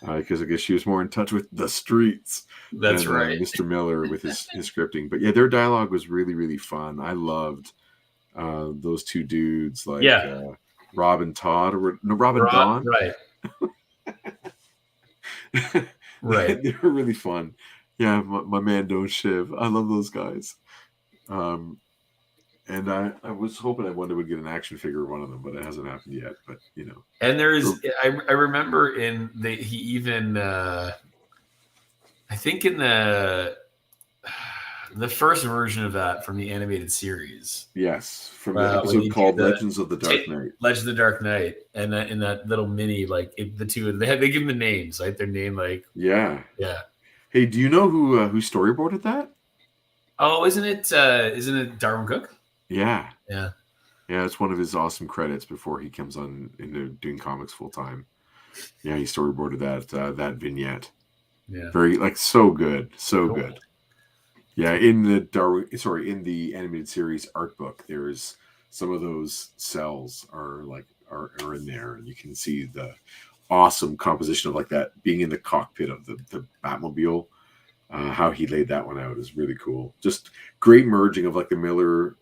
Because I guess she was more in touch with the streets.
That's
than,
right.
Mr. Miller with his scripting. But yeah, their dialogue was really, really fun. I loved those two dudes, like Rob and Todd, Rob and Don.
Right. Right.
They were really fun. Yeah, my man Don't Shiv. I love those guys. And I was hoping one day would get an action figure of one of them, but it hasn't happened yet. But
and there's I remember he even I think in the first version of that from the animated series.
Yes, from the episode called Legends of the Dark Knight.
Legends of the Dark Knight, and in that little mini, like the two, they give them the names, like their name, like
yeah. Hey, do you know who storyboarded that?
Oh, isn't it Darwin Cook?
Yeah.
Yeah.
Yeah, it's one of his awesome credits before he comes on into doing comics full time. Yeah, he storyboarded that vignette.
Yeah.
Very so good. So cool. Good. Yeah, in the animated series art book, there's some of those cells are in there, and you can see the awesome composition of that being in the cockpit of the Batmobile. How he laid that one out is really cool. Just great merging of the Miller,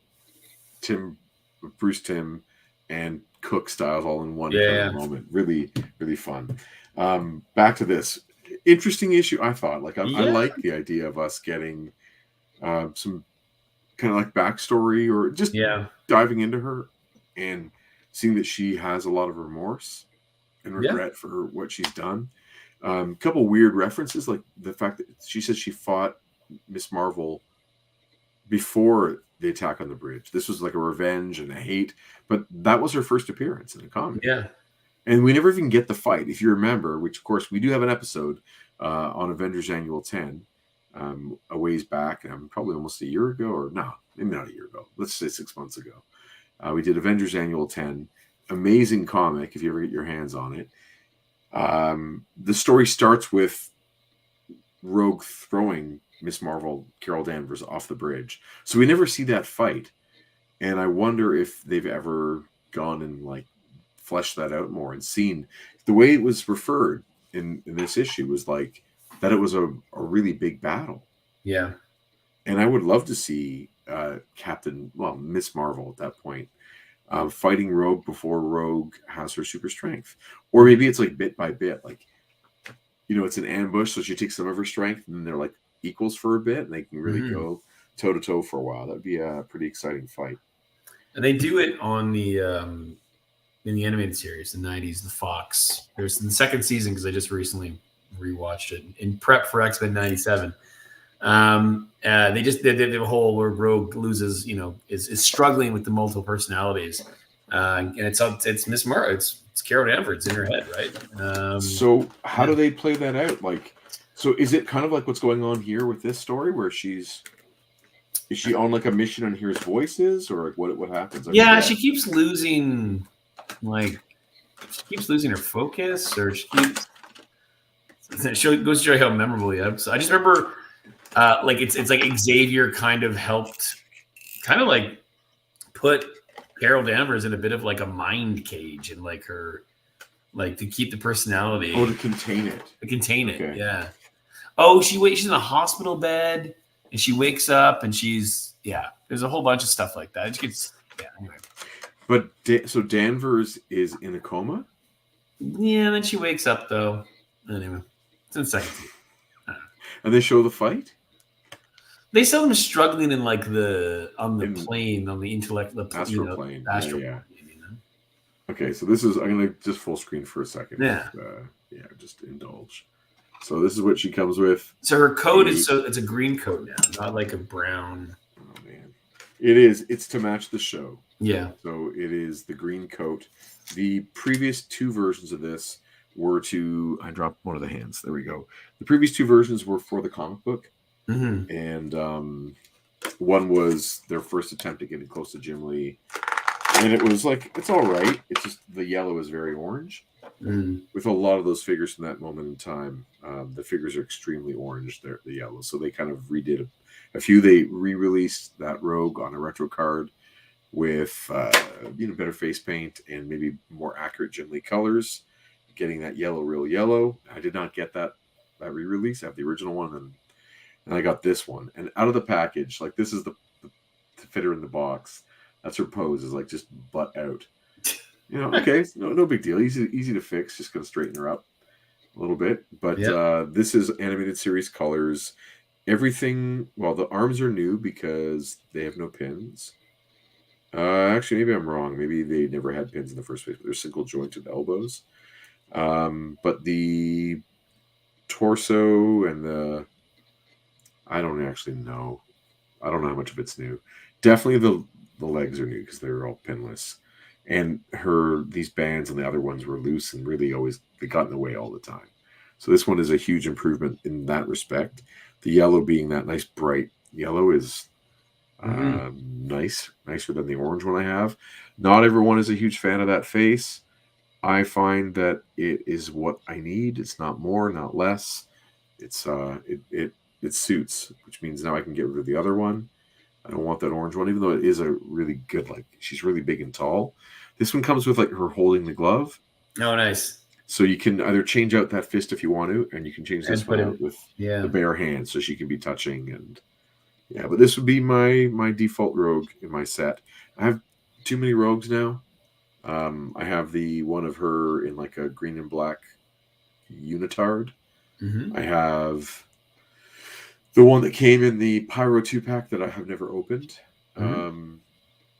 Bruce Timm, and Cook styles all in one kind of moment. Really, Really fun. Back to this interesting issue. I thought, like, I like the idea of us getting some kind of like backstory or just diving into her and seeing that she has a lot of remorse and regret for what she's done. A couple weird references, like the fact that she says she fought Miss Marvel before the attack on the bridge. This was like a revenge and a hate, but that was her first appearance in the comic.
Yeah.
And we never even get the fight. If you remember, which of course we do have an episode on Avengers Annual 10 a ways back, probably almost a year ago, or no, maybe not a year ago. Let's say 6 months ago. We did Avengers Annual 10. Amazing comic if you ever get your hands on it. The story starts with Rogue throwing Miss Marvel, Carol Danvers, off the bridge. So we never see that fight. And I wonder if they've ever gone and like fleshed that out more and seen the way it was referred in this issue was like that it was a really big battle.
Yeah.
And I would love to see Miss Marvel at that point fighting Rogue before Rogue has her super strength. Or maybe it's like bit by bit, like, you know, it's an ambush, so she takes some of her strength and then they're like equals for a bit and they can really go toe to toe for a while. That'd be a pretty exciting fight.
And they do it on the in the animated series, the 90s, the Fox. There's in the second season, because I just recently rewatched it in prep for X-Men 97. They did a whole where Rogue loses, you know, is struggling with the multiple personalities. And it's Miss Marvel, it's Carol Danvers in her head, right?
So how do they play that out? Like, so is it kind of like what's going on here with this story where is she on like a mission and hears voices, or like what happens?
She keeps losing, her focus, or she goes to show how memorable he is. I just remember, it's like Xavier kind of helped, kind of like put Carol Danvers in a bit of like a mind cage and like her, like to keep the personality.
Oh, to contain it.
Okay. Yeah. Oh, she's in a hospital bed and she wakes up and there's a whole bunch of stuff like that. Anyway.
But so Danvers is in a coma?
Yeah, and then she wakes up though. Anyway, it's in the second season.
And they show the fight?
They saw them struggling in like on the plane, on the intellect, the
astral plane.
Astral
plane,
you know?
Okay, so this is, I'm going to just full screen for a second.
Yeah.
Just indulge. So this is what she comes with.
So her coat it's a green coat now, not like a brown.
Oh man. It is. It's to match the show.
Yeah.
So it is the green coat. The previous two versions of this were I dropped one of the hands. There we go. The previous two versions were for the comic book.
Mm-hmm.
And one was their first attempt at getting close to Jim Lee. And it was like, it's all right. It's just the yellow is very orange.
Mm.
With a lot of those figures from that moment in time, the figures are extremely orange. They're the yellow. So they kind of redid a few. They re-released that Rogue on a retro card with better face paint and maybe more accurate Jim Lee colors, getting that yellow real yellow. I did not get that re-release. I have the original one, and I got this one. And out of the package, like this is the fitter in the box. That's her pose, is like just butt out. You know, okay, no big deal. Easy to fix. Just gonna straighten her up a little bit. But this is animated series colors. Everything. Well, the arms are new because they have no pins. Actually, maybe I'm wrong. Maybe they never had pins in the first place. But they're single jointed elbows. But the torso and I don't actually know. I don't know how much of it's new. Definitely the legs are new because they're all pinless. And these bands and the other ones were loose and really they got in the way all the time. So this one is a huge improvement in that respect. The yellow being that nice bright yellow is nicer than the orange one I have. Not everyone is a huge fan of that face. I find that it is what I need. It's not more, not less. It's it suits, which means now I can get rid of the other one. I don't want that orange one, even though it is a really good, like, she's really big and tall. This one comes with like her holding the glove.
Oh, nice.
So you can either change out that fist if you want to, and you can change this one out with the bare hand, so she can be touching. And but this would be my default Rogue in my set. I have too many Rogues now. I have the one of her in like a green and black unitard.
Mm-hmm.
I have the one that came in the Pyro 2-pack that I have never opened. And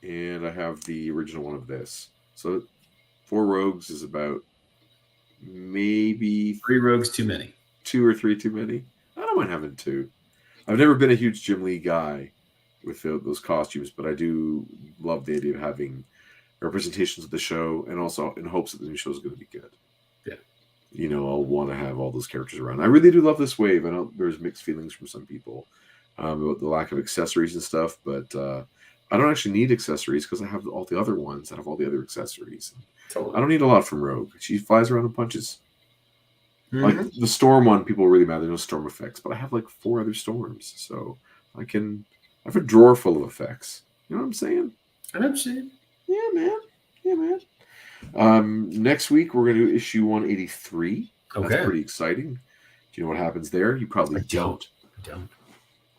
I have the original one of this. So 4 rogues is about maybe
3 rogues too many.
2 or 3 too many. I don't mind having 2. I've never been a huge Jim Lee guy with those costumes, but I do love the idea of having representations of the show, and also in hopes that the new show is going to be good.
Yeah.
You know, I'll want to have all those characters around. I really do love this wave. I know there's mixed feelings from some people about the lack of accessories and stuff, but I don't actually need accessories because I have all the other ones. I have all the other accessories.
Totally.
I don't need a lot from Rogue. She flies around and punches. Like the storm one, people really mad. There's no storm effects, but I have like 4 other storms, so I have a drawer full of effects. You know what I'm saying?
I'm saying.
Yeah, man. Next week we're going to do issue 183.
Okay.
That's pretty exciting. Do you know what happens there? You probably don't.
I don't.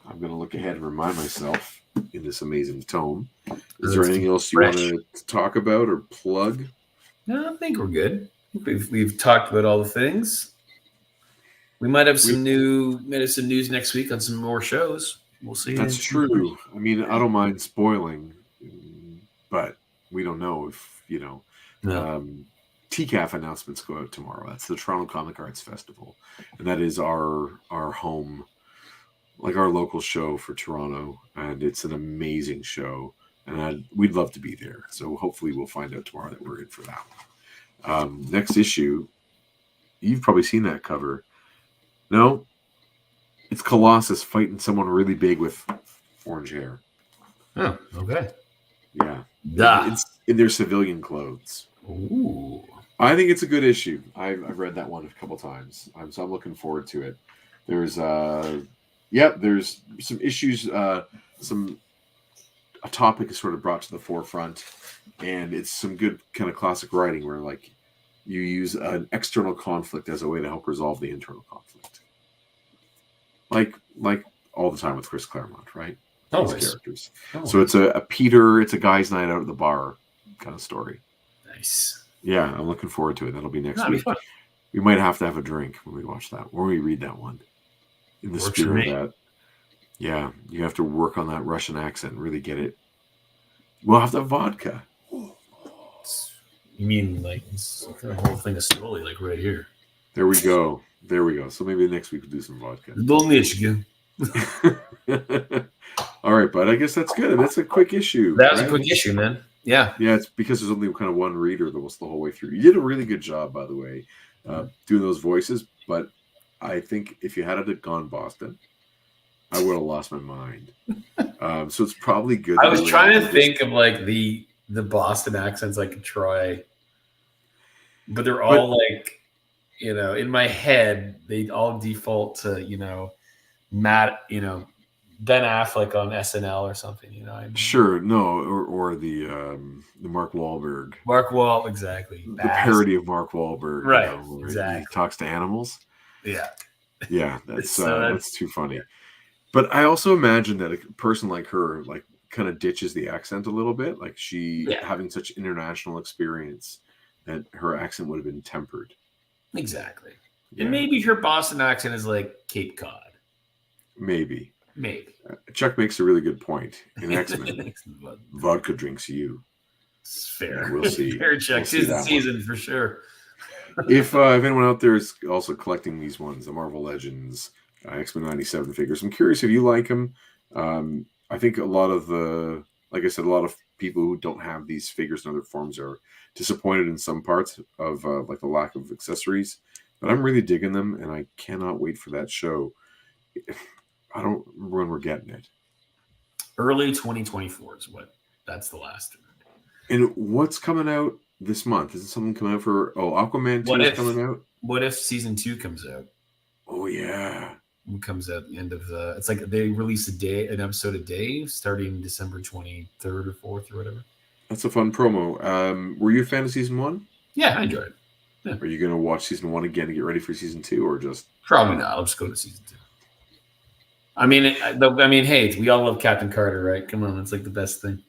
I'm going to look ahead and remind myself in this amazing tome. Is there anything else you want to talk about or plug?
No, I think we're good. We've talked about all the things. We might have some news next week on some more shows. We'll see.
That's true. I mean, I don't mind spoiling, but we don't know if, you know.
No.
TCAF announcements go out tomorrow. That's the Toronto Comic Arts Festival. And that is our home, like our local show for Toronto. And it's an amazing show. And we'd love to be there. So hopefully we'll find out tomorrow that we're in for that one. Next issue, you've probably seen that cover. No, it's Colossus fighting someone really big with orange hair.
Oh, okay.
Yeah. It's in their civilian clothes.
Ooh.
I think it's a good issue. I've read that one a couple times. So I'm looking forward to it. There's there's some issues, a topic is sort of brought to the forefront, and it's some good kind of classic writing where like you use an external conflict as a way to help resolve the internal conflict. Like all the time with Chris Claremont, right?
Always.
Characters. So it's it's a guy's night out at the bar kind of story.
Nice.
Yeah, I'm looking forward to it. That'll be next week.
Fun.
We might have to have a drink when we watch that, or we read that one. In the spirit of that. Yeah, you have to work on that Russian accent and really get it. We'll have to have vodka.
You mean like the whole thing is slowly like right here?
There we go. So maybe next week we'll do some vodka. All right, bud. I guess that's good. That's a quick issue.
That was a quick issue, man. Yeah.
Yeah, it's because there's only kind of one reader that was the whole way through. You did a really good job, by the way, doing those voices. But I think if you had it gone Boston, I would have lost my mind. So it's probably good.
I was trying to think of like the Boston accents I could try, but they're all like, you know, in my head, they all default to, you know, Matt, you know, Ben Affleck on SNL or something, you know. I mean?
Sure, no, or the Mark Wahlberg.
Exactly.
The parody of Mark Wahlberg,
right?
You know,
exactly.
He talks to animals.
Yeah,
that's too funny. But I also imagine that a person like her, like, kind of ditches the accent a little bit, like having such international experience, that her accent would have been tempered.
Exactly. Yeah. And maybe her Boston accent is like Cape Cod.
Maybe.
Chuck
makes a really good point in X-Men. Vodka drinks you.
It's fair.
Yeah, we'll see.
Fair, Chuck. Season for sure.
If anyone out there is also collecting these ones, the Marvel Legends, X-Men 97 figures, I'm curious if you like them. I think a lot of a lot of people who don't have these figures in other forms are disappointed in some parts of like the lack of accessories. But I'm really digging them, and I cannot wait for that show. I don't remember when we're getting it.
Early 2024 is that's the last one.
And what's coming out this month? Is it something coming out for Aquaman 2 is coming out?
What if season 2 comes out?
Oh yeah.
It comes out at the end of it's like they release an episode a day starting December 23rd or 4th or whatever.
That's a fun promo. Were you a fan of season 1?
Yeah, I enjoyed it. Yeah.
Are you going to watch season 1 again to get ready for season 2, or just?
Probably not. I'll just go to season 2. I mean, hey, we all love Captain Carter, right? Come on, it's like the best thing.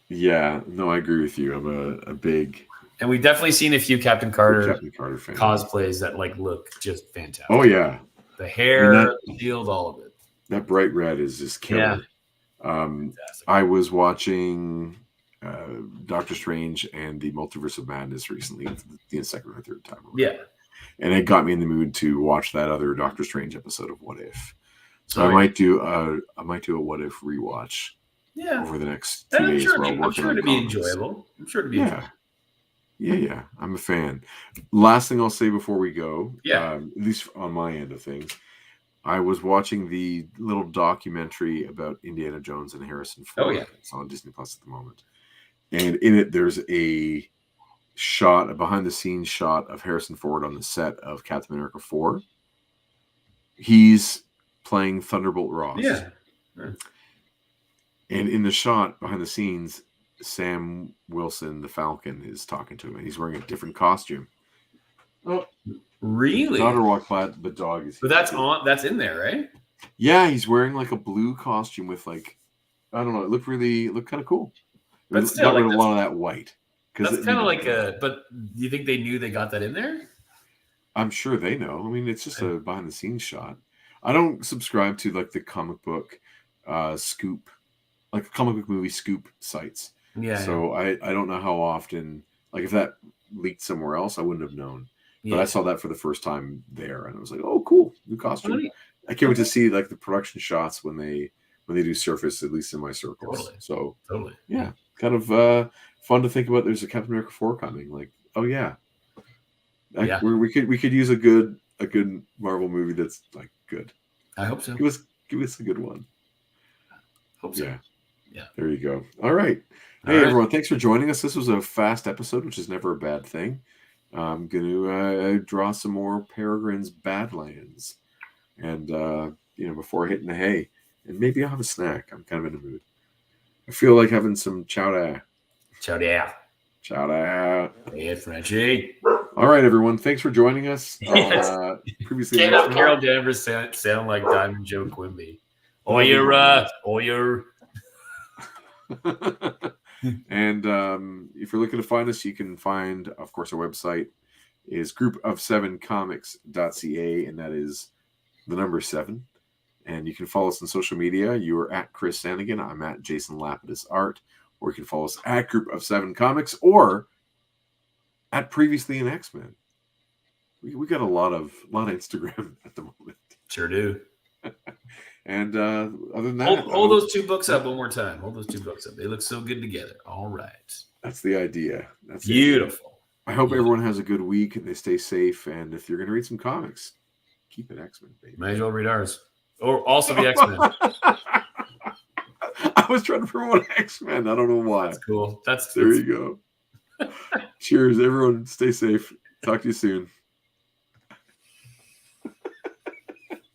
Yeah, no, I agree with you. I'm a big
And we've definitely seen a few Captain Carter
fan.
cosplays that like look just fantastic.
Oh yeah,
the hair, the shield, all of it.
That bright red is just killer. Yeah. I was watching Doctor Strange and the Multiverse of Madness recently, the second or third time.
Yeah,
and it got me in the mood to watch that other Doctor Strange episode of What If. So I might do a What If rewatch.
Yeah.
Over the next 2 days.
I'm sure it'd be enjoyable.
Yeah. I'm a fan. Last thing I'll say before we go, at least on my end of things, I was watching the little documentary about Indiana Jones and Harrison Ford.
Oh yeah,
it's on Disney Plus at the moment, and in it there's a behind-the-scenes shot of Harrison Ford on the set of Captain America 4. He's playing Thunderbolt Ross.
Yeah.
And in the shot behind the scenes, Sam Wilson, the Falcon, is talking to him, and he's wearing a different costume.
Oh, really?
Daughter walked by, but dog is.
But that's in there, right?
Yeah, he's wearing like a blue costume with like, I don't know. It looked kind of cool.
But still,
got rid of a lot of that white.
That's kind of like But do you think they knew they got that in there?
I'm sure they know. I mean, it's just a behind the scenes shot. I don't subscribe to like the comic book scoop, like comic book movie scoop sites.
Yeah.
So I don't know how often, like if that leaked somewhere else, I wouldn't have known.
Yeah.
But I saw that for the first time there, and I was like, "Oh, cool, new costume!" Funny. I can't wait to see like the production shots when they do surface, at least in my circles.
Totally.
So
totally,
yeah, kind of fun to think about. There's a Captain America 4 coming. Like, oh yeah, we could use a good Marvel movie that's like good.
I hope so.
Give us a good one.
Hope so.
Yeah. There you go. All right. Hey everyone, thanks for joining us. This was a fast episode, which is never a bad thing. I'm going to draw some more Peregrine's Badlands, and before hitting the hay, and maybe I'll have a snack. I'm kind of in the mood. I feel like having some chowder.
Chowder.
Hey, Frenchie.
All right, everyone. Thanks for joining us.
Yes.
Previously,
can't have Carol Danvers sound like Diamond Joe Quimby. Or you're.
And if you're looking to find us, you can find, of course, our website is groupof7comics.ca, and that is the number 7. And you can follow us on social media. You are at Chris Sanagan. I'm at Jason Lapidus Art. Or you can follow us at Group of 7 Comics or at Previously in X-Men. We got a lot of Instagram at the moment.
Sure do.
And other than that,
hold those 2 books up one more time. Hold those 2 books up. They look so good together. All right.
That's the idea. That's
beautiful.
I hope everyone has a good week and they stay safe. And if you're going to read some comics, keep it X-Men, baby.
Might as well read ours. Or also the X-Men.
I was trying to promote X-Men. I don't know why.
That's cool.
There you go. Cheers, everyone. Stay safe. Talk to you soon.